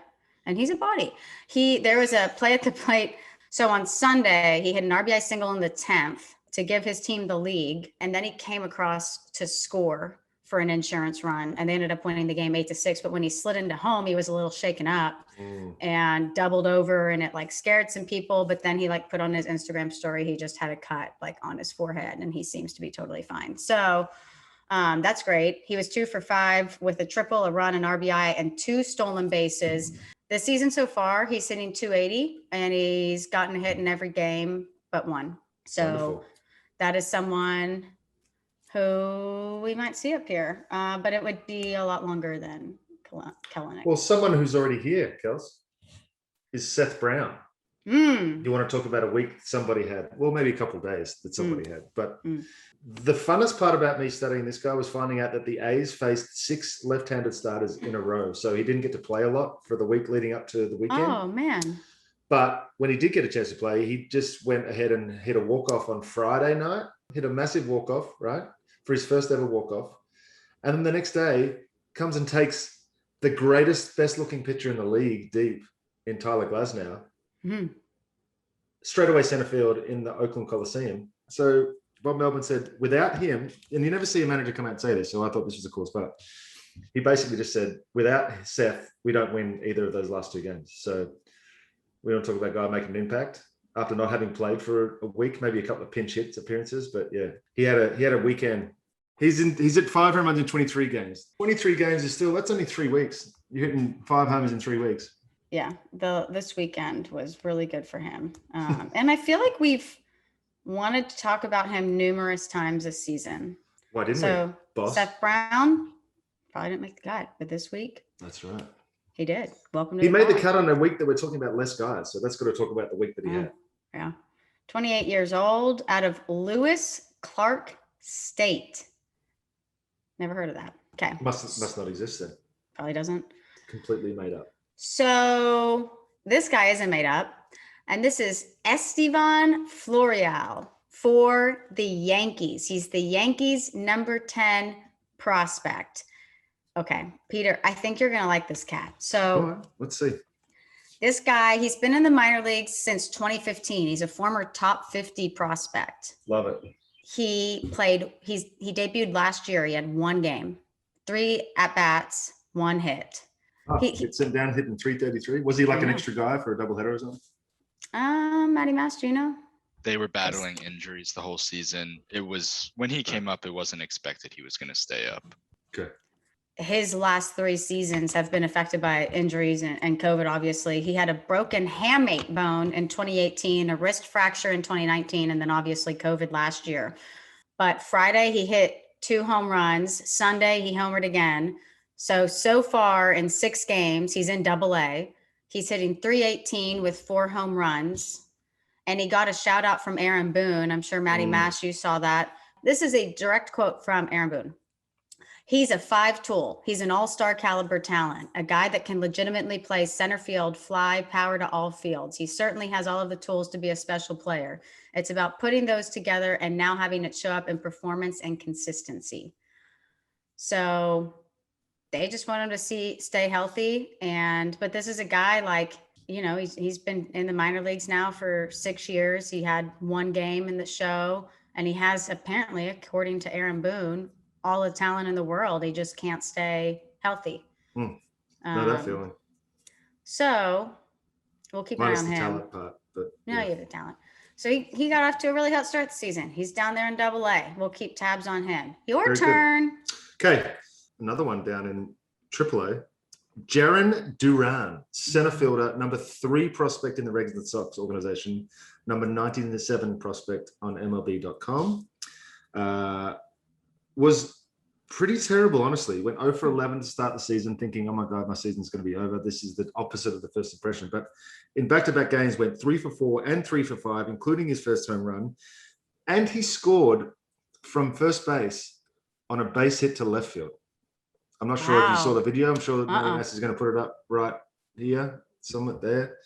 and he's a body. There was a play at the plate. So on Sunday, he hit an RBI single in the 10th to give his team the league, and then he came across to score for an insurance run, and they ended up winning the game 8-6. But when he slid into home, he was a little shaken up and doubled over, and it like scared some people. But then he like put on his Instagram story, he just had a cut like on his forehead, and he seems to be totally fine. So that's great. He was 2 for 5 with a triple, a run, an RBI, and 2 stolen bases. This season so far, he's hitting 280, and he's gotten a hit in every game but one. So wonderful. That is someone who we might see up here, but it would be a lot longer than Kelenic. Well, someone who's already here, Kels, is Seth Brown. You want to talk about a week somebody had? Well, maybe a couple of days that somebody had. But the funnest part about me studying this guy was finding out that the A's faced 6 left-handed starters in a row. So he didn't get to play a lot for the week leading up to the weekend. Oh, man. But when he did get a chance to play, he just went ahead and hit a walk-off on Friday night, hit a massive walk-off, right, for his first ever walk-off. And then the next day comes and takes the greatest, best-looking pitcher in the league deep in Tyler Glasnow. Straight away center field in the Oakland Coliseum. So Bob Melbourne said, without him, and you never see a manager come out and say this, so I thought this was a cool spot. He basically just said, without Seth, we don't win either of those last 2 games. So we don't talk about a guy making an impact after not having played for a week, maybe a couple of pinch hits appearances, but yeah, he had a weekend. He's at 5 home runs in 23 games. 23 games is still, that's only 3 weeks. You're hitting 5 homers in 3 weeks. Yeah, this weekend was really good for him. And I feel like we've wanted to talk about him numerous times this season. Why didn't we, boss? Seth Brown probably didn't make the cut, but this week. That's right. He did. Welcome to He made the cut on a week that we're talking about less guys. So that's got to talk about the week that he had. Yeah. 28 years old, out of Lewis Clark State. Never heard of that. Okay. Must not exist then. Probably doesn't. Completely made up. So this guy isn't made up. And this is Estevan Florial for the Yankees. He's the Yankees' number 10 prospect. Okay, Peter, I think you're going to like this cat. So let's see. This guy, he's been in the minor leagues since 2015. He's a former top 50 prospect. Love it. he debuted last year. He had one game, 3 at-bats, 1 hit. Oh, it's sent down hitting 333. Was he like an extra guy for a doubleheader or something? Matty Mass, do you know? They were battling injuries the whole season. It was when he came up, it wasn't expected he was going to stay up. Okay. His last 3 seasons have been affected by injuries and COVID, obviously. He had a broken hamate bone in 2018, a wrist fracture in 2019, and then obviously COVID last year. But Friday, he hit 2 home runs. Sunday, he homered again. So far in 6 games, he's in AA. He's hitting .318 with 4 home runs. And he got a shout out from Aaron Boone. I'm sure Matty Mash, you saw that. This is a direct quote from Aaron Boone. He's a 5-tool. He's an all-star caliber talent, a guy that can legitimately play center field, fly, power to all fields. He certainly has all of the tools to be a special player. It's about putting those together and now having it show up in performance and consistency. So they just want him to stay healthy. But this is a guy like, he's been in the minor leagues now for 6 years. He had 1 game in the show, and he has apparently, according to Aaron Boone, all the talent in the world. He just can't stay healthy. Know that feeling. So we'll keep an eye on him. Talent part, but no, you have the talent. So he got off to a really hot start this season. He's down there in AA. We'll keep tabs on him. Your Very turn. Good. Okay. Another one down in AAA. Jarren Duran, center fielder, number 3 prospect in the Reds and Sox organization, number 97 prospect on MiLB.com. Was pretty terrible, honestly. Went 0 for 11 to start the season, thinking, oh my God, my season's going to be over. This is the opposite of the first impression. But in back-to-back games, went 3 for 4 and 3 for 5, including his first home run. And he scored from first base on a base hit to left field. I'm not sure if you saw the video. I'm sure that Mass is going to put it up right here, somewhere there,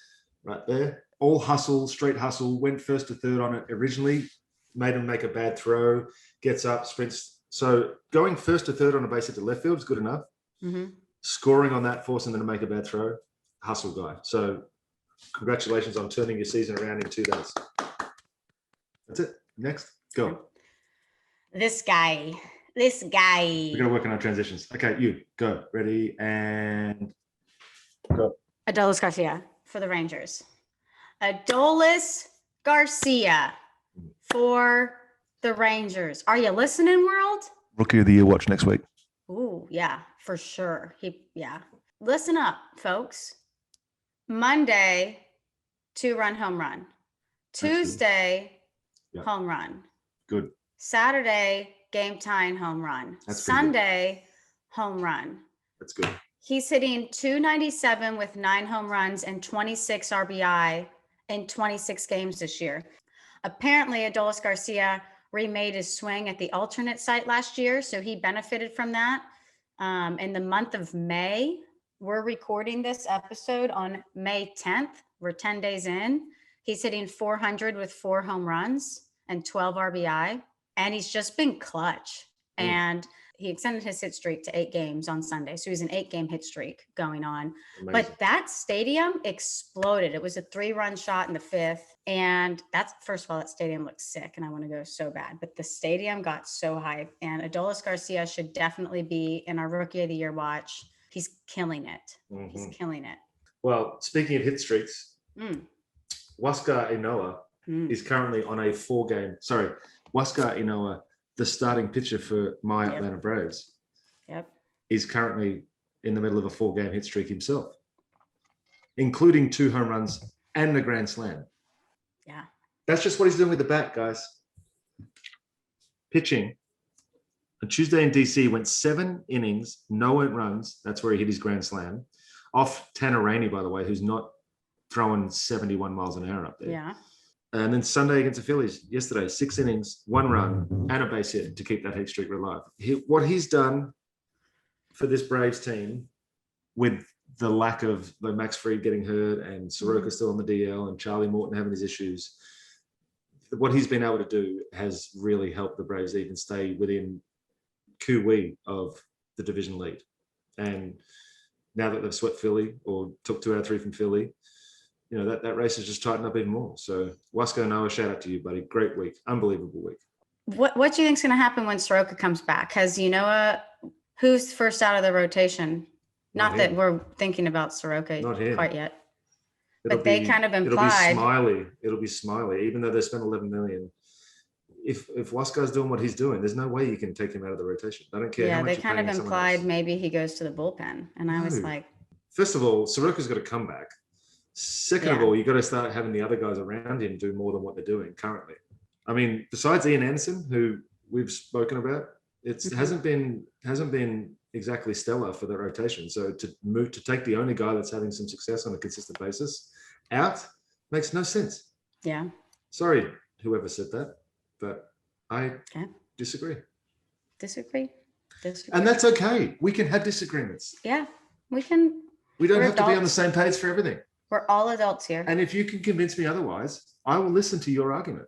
right there. All hustle, straight hustle, went first to third on it originally, made him make a bad throw, gets up, sprints. So going first to third on a base hit to left field is good enough. Mm-hmm. Scoring on that, forcing them to make a bad throw, hustle guy. So congratulations on turning your season around in 2 days. That's it. Next, go. This guy. We're going to work on our transitions. Okay, you go. Ready and go. Adolis Garcia for the Rangers. Adolis Garcia for the Rangers. Are you listening, world? Rookie of the Year watch next week. Ooh, yeah, for sure. Listen up, folks. Monday, 2-run home run. Tuesday, home run. Good. Saturday, game tying home run. Sunday, home run. That's good. He's hitting .297 with 9 home runs and 26 RBI in 26 games this year. Apparently, Adolis Garcia remade his swing at the alternate site last year, so he benefited from that. In the month of May, we're recording this episode on May 10th. We're 10 days in. He's hitting .400 with 4 home runs and 12 RBI. And he's just been clutch. And he extended his hit streak to 8 games on Sunday. So he's an 8-game hit streak going on. Amazing. But that stadium exploded. It was a 3-run shot in the 5th. And first of all, that stadium looks sick and I want to go so bad. But the stadium got so hype. And Adolis Garcia should definitely be in our Rookie of the Year watch. He's killing it. Mm-hmm. He's killing it. Well, speaking of hit streaks, Huascar Ynoa is currently on a 4-game. Sorry, Huascar Ynoa, the starting pitcher for my Atlanta Braves, is currently in the middle of a 4-game hit streak himself, including 2 home runs and a grand slam. Yeah. That's just what he's doing with the bat, guys. Pitching. On Tuesday in DC, went 7 innings, no earned runs. That's where he hit his grand slam. Off Tanner Rainey, by the way, who's not throwing 71 miles an hour up there. Yeah. And then Sunday against the Phillies, yesterday, 6 innings, 1 run, and a base hit to keep that hit streak alive. What he's done for this Braves team, with the lack of Max Fried getting hurt and Soroka still on the DL and Charlie Morton having his issues, what he's been able to do has really helped the Braves even stay within cooee of the division lead. And now that they've swept Philly or took 2 out of 3 from Philly, you know, that race has just tightened up even more. So Huascar Ynoa, shout out to you, buddy. Great week. Unbelievable week. What do you think's going to happen when Soroka comes back? Has Ynoa, who's first out of the rotation? Not that we're thinking about Soroka quite yet. But they kind of implied. It'll be Smiley, even though they spent 11 million. If Huascar's doing what he's doing, there's no way you can take him out of the rotation. I don't care how much they kind of implied maybe he goes to the bullpen. And I was like. First of all, Soroka's got to come back. Second of all, you got to start having the other guys around him do more than what they're doing currently. I mean, besides Ian Anderson, who we've spoken about, it hasn't been exactly stellar for the rotation. So to take the only guy that's having some success on a consistent basis out makes no sense. Yeah. Sorry, whoever said that, but I disagree. Disagree. And that's okay. We can have disagreements. Yeah, we can. We don't have to be on the same page for everything. We're all adults here. And if you can convince me otherwise, I will listen to your argument.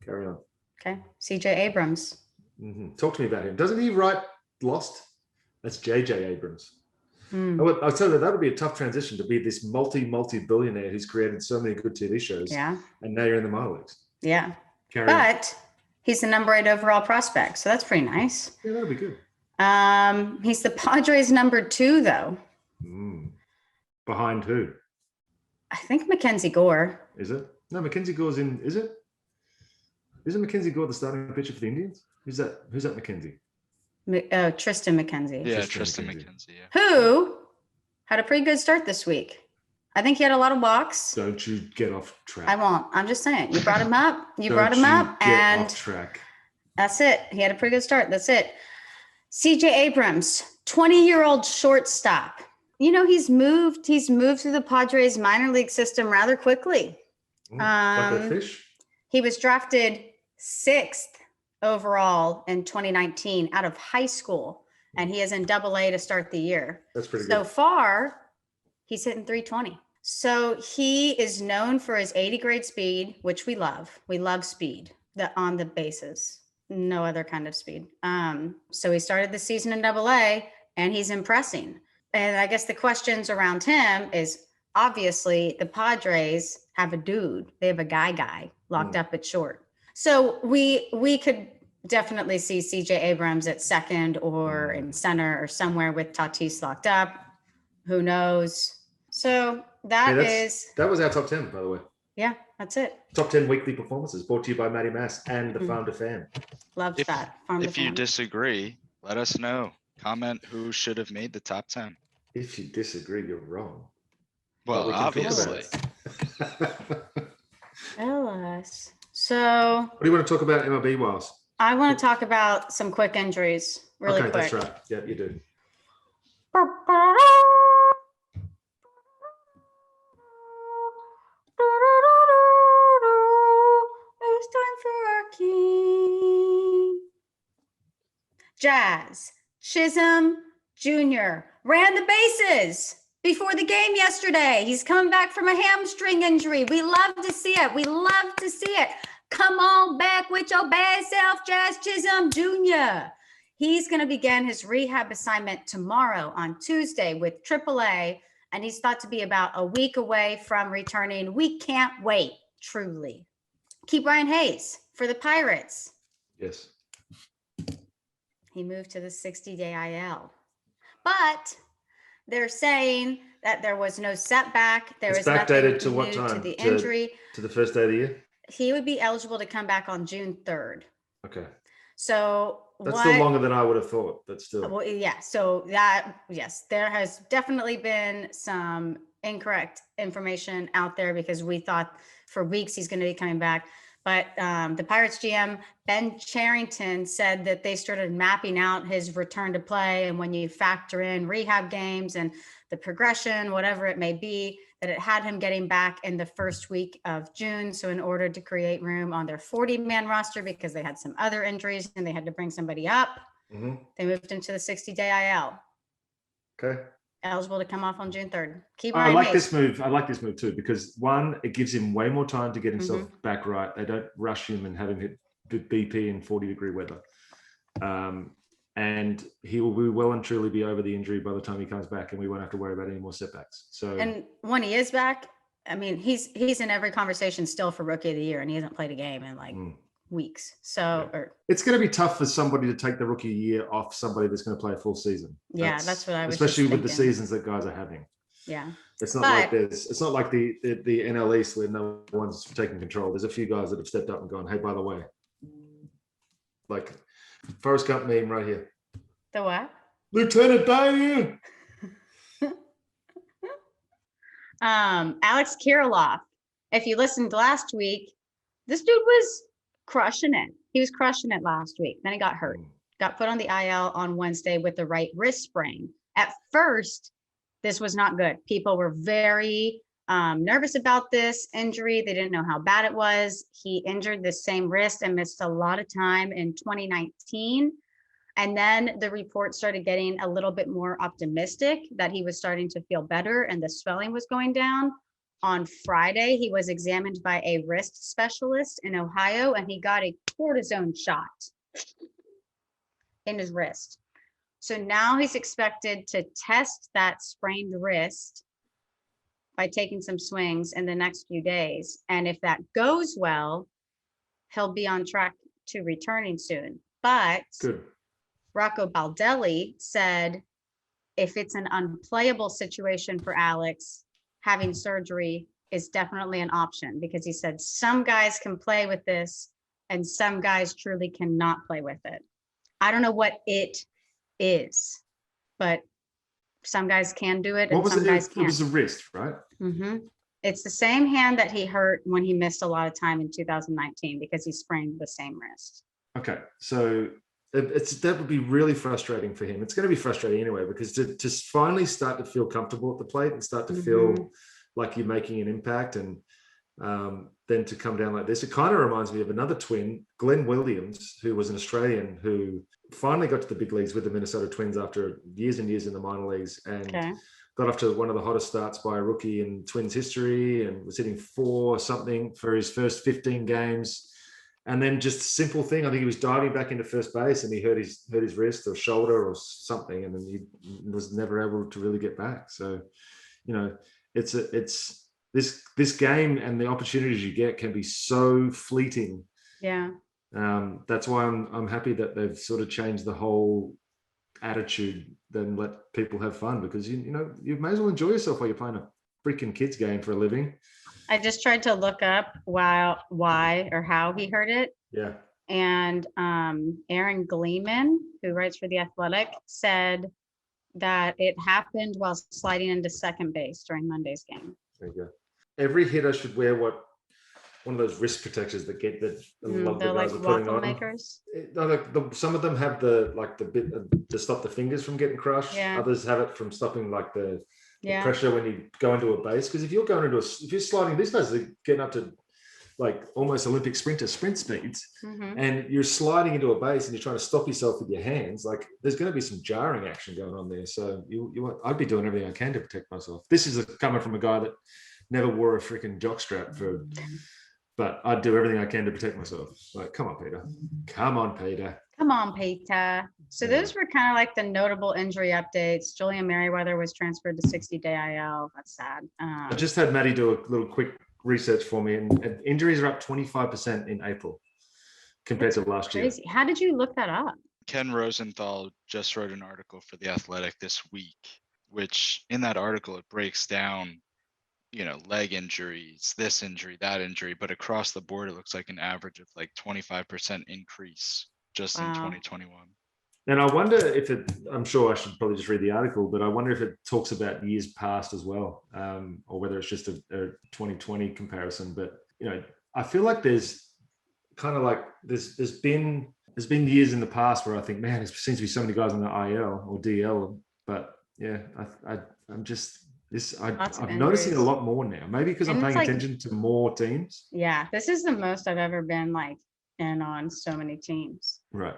Carry on. Okay. CJ Abrams. Talk to me about him. Doesn't he write Lost? That's JJ Abrams. I'll tell you, that would be a tough transition to be this multi-billionaire who's created so many good TV shows. Yeah. And now you're in the minor leagues. Yeah. But he's the number 8 overall prospect. So that's pretty nice. Yeah, that'll be good. He's the Padres number 2, though. Behind who? I think Mackenzie Gore. Is it? No, Mackenzie Gore's in. Is it? Isn't Mackenzie Gore the starting pitcher for the Indians? Who's that Mackenzie? Tristan McKenzie. Yeah, Tristan McKenzie. Yeah. Who had a pretty good start this week. I think he had a lot of walks. Don't you get off track. I won't. I'm just saying. You brought him up. Get and off track. That's it. He had a pretty good start. That's it. CJ Abrams, 20-year-old shortstop. You know, he's moved through the Padres minor league system rather quickly. Like a fish? He was drafted 6th overall in 2019 out of high school, and he is in AA to start the year. That's pretty good. So far, he's hitting 320. So he is known for his 80 grade speed, which we love. We love speed on the bases. No other kind of speed. So he started the season in AA, and he's impressing. And I guess the questions around him is, obviously the Padres have a dude. They have a guy locked up at short. So we could definitely see CJ Abrams at second or in center or somewhere with Tatis locked up. Who knows? So that was our top 10, by the way. Yeah, that's it. Top 10 weekly performances brought to you by Matty Mass and the Farm to Fan. Loved that. If you disagree, let us know. Comment who should have made the top 10. If you disagree, you're wrong. Well, obviously. Tell us. So what do you want to talk about MLB wise? I want to talk about some quick injuries really quick. That's right. Yeah, you do. It's time for our king. Jazz Chisholm Jr. ran the bases before the game yesterday. He's coming back from a hamstring injury. We love to see it. Come on back with your bad self, Jazz Chisholm Jr. He's going to begin his rehab assignment tomorrow on Tuesday with AAA, and he's thought to be about a week away from returning. We can't wait, truly. Ke'Bryan Hayes for the Pirates. Yes. He moved to the 60-day IL. But they're saying that there was no setback. There was nothing to what time? To the injury. To the first day of the year? He would be eligible to come back on June 3rd. Okay. So that's still longer than I would have thought, but still. Well, yeah. So yes, there has definitely been some incorrect information out there because we thought for weeks he's going to be coming back. But the Pirates GM, Ben Cherington, said that they started mapping out his return to play. And when you factor in rehab games and the progression, whatever it may be, that it had him getting back in the first week of June. So in order to create room on their 40-man roster, because they had some other injuries and they had to bring somebody up, they moved into the 60-day IL. Okay. Eligible to come off on June 3rd. I like this move. I like this move too, because one, it gives him way more time to get himself back right. They don't rush him and have him hit BP in 40-degree weather. And he will be well and truly be over the injury by the time he comes back, and we won't have to worry about any more setbacks. So, and when he is back, I mean, he's in every conversation still for Rookie of the Year, and he hasn't played a game in like weeks. So, it's going to be tough for somebody to take the rookie year off somebody that's going to play a full season. That's what I was especially just with the thinking. seasons that guys are having. Yeah. It's not like the NL East where no one's taking control. There's a few guys that have stepped up and gone, hey, by the way, like Forrest Gump meme right here. The what? Lieutenant Dan. Alex Kirilloff. If you listened last week, this dude was crushing it. He was crushing it last week. Then he got hurt. Got put on the IL on Wednesday with the right wrist sprain. At first, this was not good. People were very nervous about this injury. They didn't know how bad it was. He injured the same wrist and missed a lot of time in 2019. And then the report started getting a little bit more optimistic that he was starting to feel better and the swelling was going down. On Friday, he was examined by a wrist specialist in Ohio, and he got a cortisone shot in his wrist. So now he's expected to test that sprained wrist by taking some swings in the next few days. And if that goes well, he'll be on track to returning soon. But Good. Rocco Baldelli said if it's an unplayable situation for Alex, having surgery is definitely an option, because he said some guys can play with this and some guys truly cannot play with it. I don't know what it is, but some guys can do it and some guys can't. It was a wrist, right? Mm-hmm. It's the same hand that he hurt when he missed a lot of time in 2019 because he sprained the same wrist. Okay, so that would be really frustrating for him. It's going to be frustrating anyway, because to finally start to feel comfortable at the plate and start to feel like you're making an impact, and then to come down like this, it kind of reminds me of another twin, Glenn Williams, who was an Australian who finally got to the big leagues with the Minnesota Twins after years and years in the minor leagues, and got off to one of the hottest starts by a rookie in Twins history, and was hitting 4 something for his first 15 games. And then just simple thing, I think he was diving back into first base and he hurt his wrist or shoulder or something, and then he was never able to really get back. So, you know, it's this game, and the opportunities you get can be so fleeting. Yeah. That's why I'm happy that they've sort of changed the whole attitude, then let people have fun, because you know you may as well enjoy yourself while you're playing a freaking kids game for a living. I just tried to look up why or how he hurt it. Yeah. And Aaron Gleeman, who writes for The Athletic, said that it happened while sliding into second base during Monday's game. There you go. Every hitter should wear one of those wrist protectors that get that a lot of the guys are putting on. Makers. Some of them have the bit to stop the fingers from getting crushed. Yeah. Others have it from stopping the pressure when you go into a base. Because if you're going if you're sliding, these guys are getting up to like almost Olympic sprint speeds, and you're sliding into a base and you're trying to stop yourself with your hands. Like there's going to be some jarring action going on there. So I'd be doing everything I can to protect myself. This is coming from a guy that never wore a freaking jockstrap but I'd do everything I can to protect myself. Like, come on, Peter. Come on, Peter. Come on, Peter. So those were kind of like the notable injury updates. Julian Merriweather was transferred to 60-day IL. That's sad. I just had Maddie do a little quick research for me, and injuries are up 25% in April compared to last year. Crazy. How did you look that up? Ken Rosenthal just wrote an article for The Athletic this week, which in that article, it breaks down, leg injuries, this injury, that injury, but across the board, it looks like an average of like 25% increase just in 2021. And I wonder if I'm sure I should probably just read the article, but I wonder if it talks about years past as well, or whether it's just a 2020 comparison. But, I feel like there's kind of like, there's been years in the past where I think, man, there seems to be so many guys on the IL or DL, but yeah, I'm just, I'm noticing a lot more now. Maybe because I'm paying attention to more teams. Yeah, this is the most I've ever been in on so many teams. Right.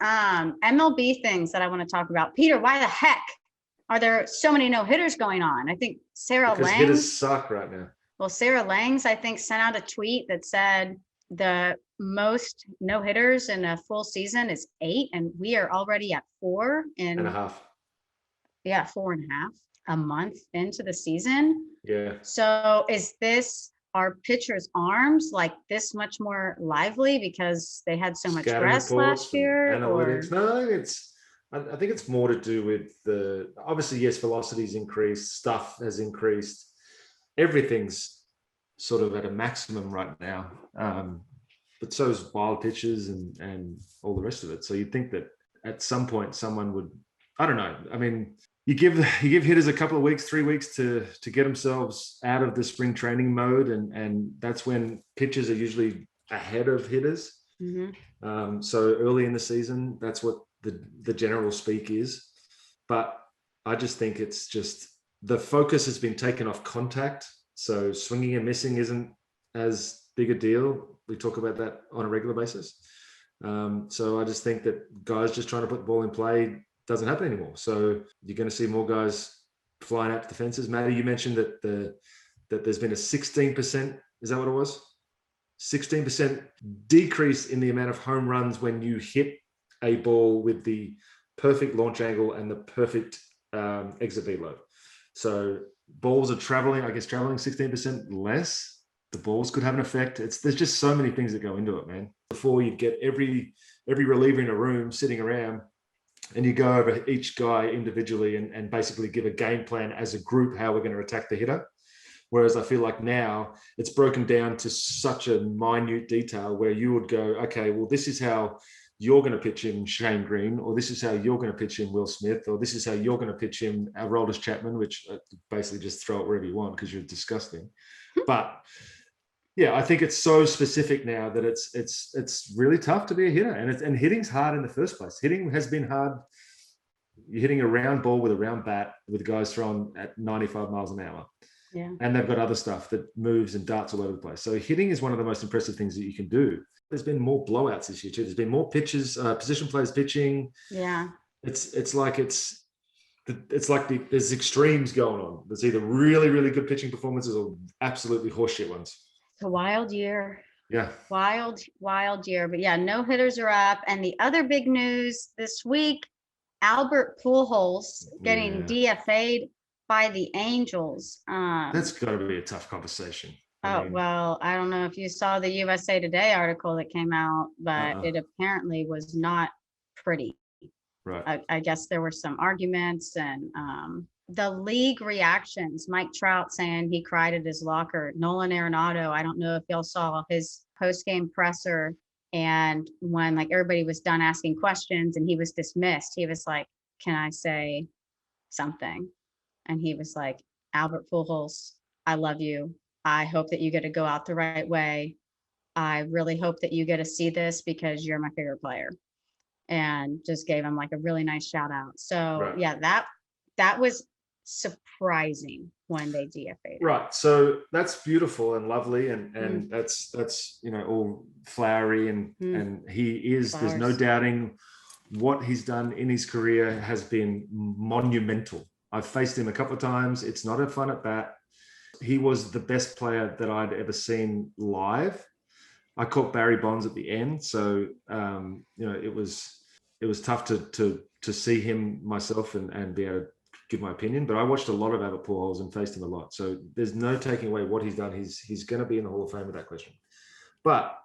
MLB things that I want to talk about. Peter, why the heck are there so many no-hitters going on? I think Sarah Because Langs. hitters suck right now. Well, Sarah Langs, I think, sent out a tweet that said the most no-hitters in a full season is 8, and we are already at 4 and a half. Yeah, 4.5 a month into the season. Yeah. So is this are pitchers' arms like this much more lively because they had so much Scouting rest reports last and year? analytics. Or No, I think it's more to do with obviously, yes, velocity's increased, stuff has increased. Everything's sort of at a maximum right now. But so is wild pitches and all the rest of it. So you'd think that at some point someone would, I don't know. I mean, you give hitters a couple of weeks, 3 weeks to get themselves out of the spring training mode, and that's when pitchers are usually ahead of hitters. Mhm. So early in the season, that's what the general speak is. But I just think it's just the focus has been taken off contact. So swinging and missing isn't as big a deal. We talk about that on a regular basis. So I just think that guys just trying to put the ball in play doesn't happen anymore. So you're going to see more guys flying out to the fences. Matty, you mentioned that that there's been a 16%. Is that what it was? 16% decrease in the amount of home runs when you hit a ball with the perfect launch angle and the perfect exit velo. So balls are traveling 16% less. The balls could have an effect. There's just so many things that go into it, man. Before you'd get every reliever in a room sitting around, and you go over each guy individually and basically give a game plan as a group how we're going to attack the hitter. Whereas I feel like now it's broken down to such a minute detail where you would go, okay, well, this is how you're going to pitch him Shane Green, or this is how you're going to pitch him Will Smith, or this is how you're going to pitch him Aroldis Chapman, which basically just throw it wherever you want because you're disgusting. But yeah, I think it's so specific now that it's really tough to be a hitter, and hitting's hard in the first place. Hitting has been hard. You're hitting a round ball with a round bat with guys throwing at 95 miles an hour. Yeah. And they've got other stuff that moves and darts all over the place. So hitting is one of the most impressive things that you can do. There's been more blowouts this year too. There's been more pitches, position players pitching. Yeah. It's like there's extremes going on. There's either really, really good pitching performances or absolutely horseshit ones. It's a wild year. Yeah. Wild year. But yeah, no hitters are up. And the other big news this week, Albert Pujols getting DFA'd by the Angels. That's got to be a tough conversation. Well, I don't know if you saw the USA Today article that came out, but it apparently was not pretty. Right. I guess there were some arguments and the league reactions. Mike Trout saying he cried at his locker. Nolan Arenado, I don't know if y'all saw his post-game presser, and when like everybody was done asking questions and he was dismissed, he was like, "Can I say something?" And he was like, "Albert Pujols, I love you. I hope that you get to go out the right way. I really hope that you get to see this because you're my favorite player." And just gave him like a really nice shout out. So Right. yeah, that was surprising when they DFA'd. Right. So that's beautiful and lovely, and that's all flowery and he is. Flowers. There's no doubting what he's done in his career has been monumental. I've faced him a couple of times. It's not a fun at bat. He was the best player that I'd ever seen live. I caught Barry Bonds at the end, so it was tough to see him myself and be able to give my opinion. But I watched a lot of Albert Pujols and faced him a lot, so there's no taking away what he's done. He's going to be in the Hall of Fame with that question. But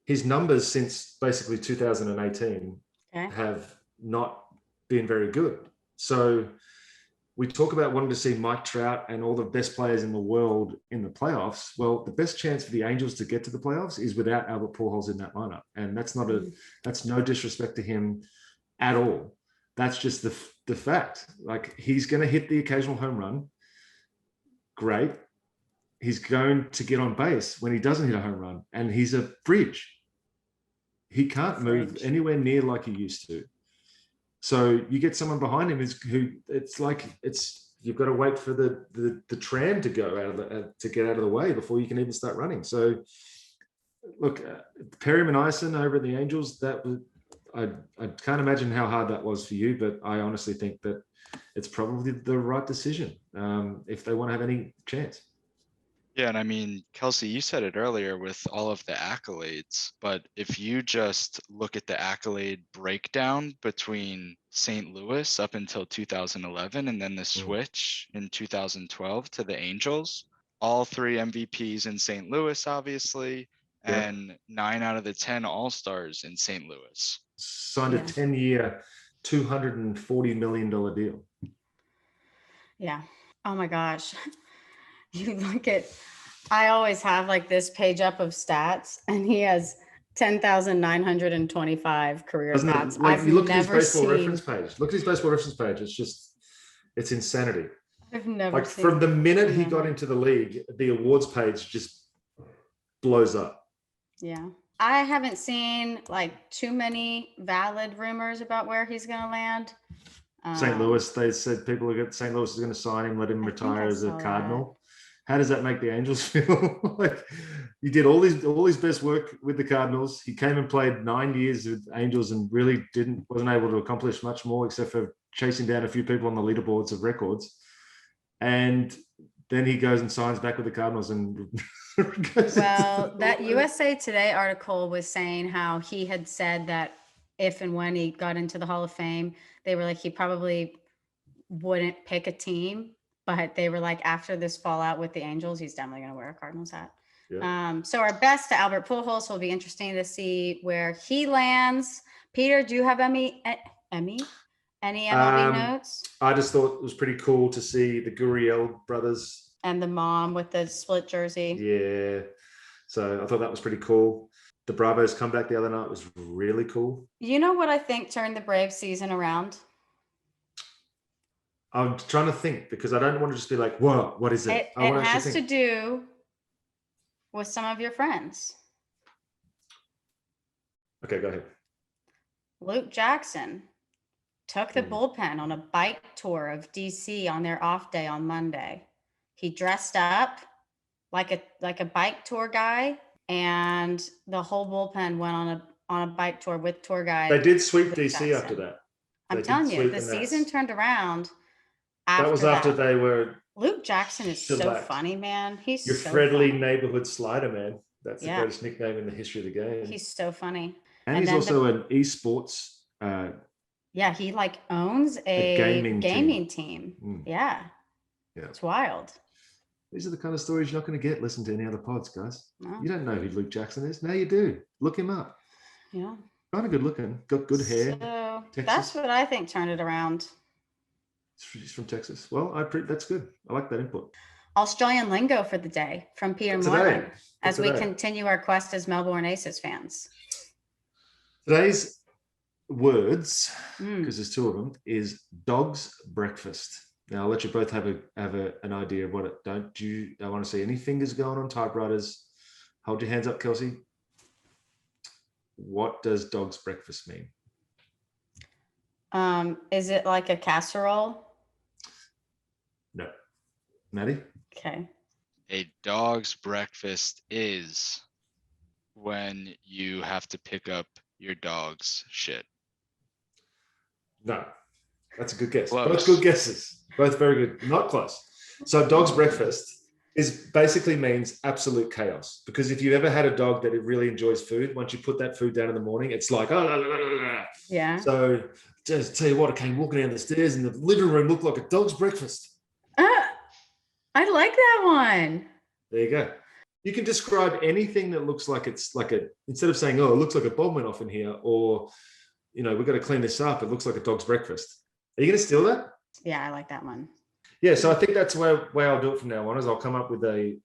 his numbers since basically 2018 have not been very good. So we talk about wanting to see Mike Trout and all the best players in the world in the playoffs. Well, the best chance for the Angels to get to the playoffs is without Albert Pujols in that lineup. And that's no disrespect to him at all. That's just the fact. Like, he's going to hit the occasional home run. Great. He's going to get on base when he doesn't hit a home run. And he's a fridge. He can't move anywhere near like he used to. So you get someone behind him you've got to wait for the tram to go to get out of the way before you can even start running. So look, Perry Manaison over at the Angels, I can't imagine how hard that was for you, but I honestly think that it's probably the right decision if they want to have any chance. Yeah, and I mean, Kelsey, you said it earlier with all of the accolades, but if you just look at the accolade breakdown between St. Louis up until 2011 and then the switch in 2012 to the Angels, all 3 MVPs in St. Louis, obviously, and 9 out of the 10 All-Stars in St. Louis. Signed a 10-year, $240 million deal. Yeah. Oh my gosh. You look at, I always have like this page up of stats, and he has 10,925 career Doesn't bats. it? Like, I've you look at his never baseball seen, reference page. Look at his baseball reference page. It's insanity. I've never Like, seen. from the minute he got into the league, the awards page just blows up. Yeah. I haven't seen like too many valid rumors about where he's going to land. St. Louis, they said St. Louis is going to sign him, let him retire as a Cardinal. How does that make the Angels feel? Like, he did all his best work with the Cardinals. He came and played 9 years with Angels and really wasn't able to accomplish much more except for chasing down a few people on the leaderboards of records. And then he goes and signs back with the Cardinals and well, that USA Today article was saying how he had said that if and when he got into the Hall of Fame, they were like, he probably wouldn't pick a team, but they were like, after this fallout with the Angels, he's definitely going to wear a Cardinals hat. Yeah. So our best to Albert Pujols will be interesting to see where he lands. Peter, do you have any MLB notes? I just thought it was pretty cool to see the Gurriel brothers. And the mom with the split jersey. Yeah. So I thought that was pretty cool. The Bravos comeback the other night was really cool. You know what I think turned the Braves season around? I'm trying to think, because I don't want to just be like, what is it? It has to do with some of your friends. Okay, go ahead. Luke Jackson took the bullpen on a bike tour of DC on their off day on Monday. He dressed up like a bike tour guy, and the whole bullpen went on a bike tour with tour guide. They did sweep DC after that. I'm telling you, the season turned around. That was after they were. Luke Jackson is so funny, man. He's your so friendly funny. Neighborhood slider, man. That's the greatest nickname in the history of the game. He's so funny. And he's also an esports. He like owns a gaming team. Yeah. It's wild. These are the kind of stories you're not going to get listened to any other pods, guys. No. You don't know who Luke Jackson is. Now you do. Look him up. Yeah. Kind of good looking. Got good hair. So that's what I think turned it around. He's from Texas. Well, that's good. I like that input. Australian lingo for the day from Peter Moylan as we continue our quest as Melbourne Aces fans. Today's words, because there's 2 of them, is dog's breakfast. Now, I'll let you both have an idea of what it. I want to see any fingers going on typewriters. Hold your hands up, Kelsey. What does dog's breakfast mean? Is it like a casserole? No. Maddie? Okay. A dog's breakfast is when you have to pick up your dog's shit. No. That's a good guess. Close. Both good guesses. Both very good. Not close. So dog's breakfast basically means absolute chaos. Because if you've ever had a dog that really enjoys food, once you put that food down in the morning, it's like, yeah. So just tell you what, I came walking down the stairs and the living room looked like a dog's breakfast. I like that one. There you go. You can describe anything that looks like it's like instead of saying, oh, it looks like a bomb went off in here, or, we've got to clean this up, it looks like a dog's breakfast. Are you going to steal that? Yeah, I like that one. Yeah, so I think that's the way I'll do it from now on, is I'll come up with a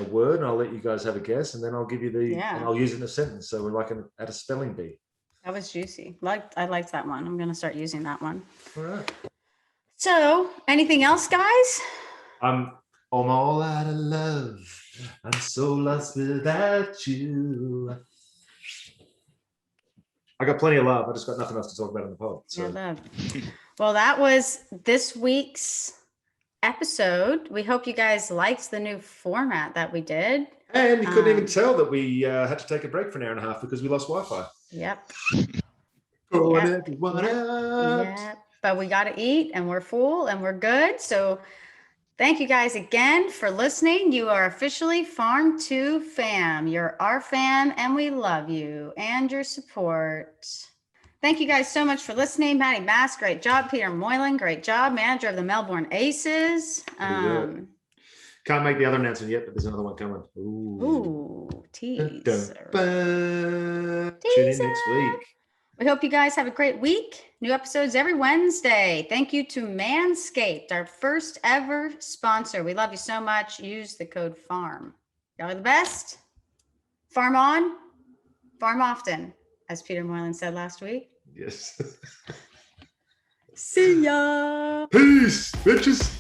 word and I'll let you guys have a guess, and then I'll give you and I'll use it in a sentence. So we're like at a spelling bee. That was juicy. I liked that one. I'm going to start using that one. All right. So anything else, guys? I'm all out of love. I'm so lost without you. I got plenty of love. I just got nothing else to talk about in the pod. So. Yeah, love. Well, that was this week's episode. We hope you guys liked the new format that we did. And you couldn't even tell that we had to take a break for an hour and a half because we lost Wi-Fi. Yep. Yep. But we got to eat, and we're full, and we're good. So thank you guys again for listening. You are officially Farm to Fam. You're our fam, and we love you and your support. Thank you guys so much for listening. Maddie Bass, great job. Peter Moylan, great job. Manager of the Melbourne Aces. Can't make the other announcement yet, but there's another one coming. Ooh, teaser. Tune in next week. We hope you guys have a great week. New episodes every Wednesday. Thank you to Manscaped, our first ever sponsor. We love you so much. Use the code FARM. Y'all are the best. Farm on, farm often, as Peter Moylan said last week. Yes. See ya. Peace, bitches.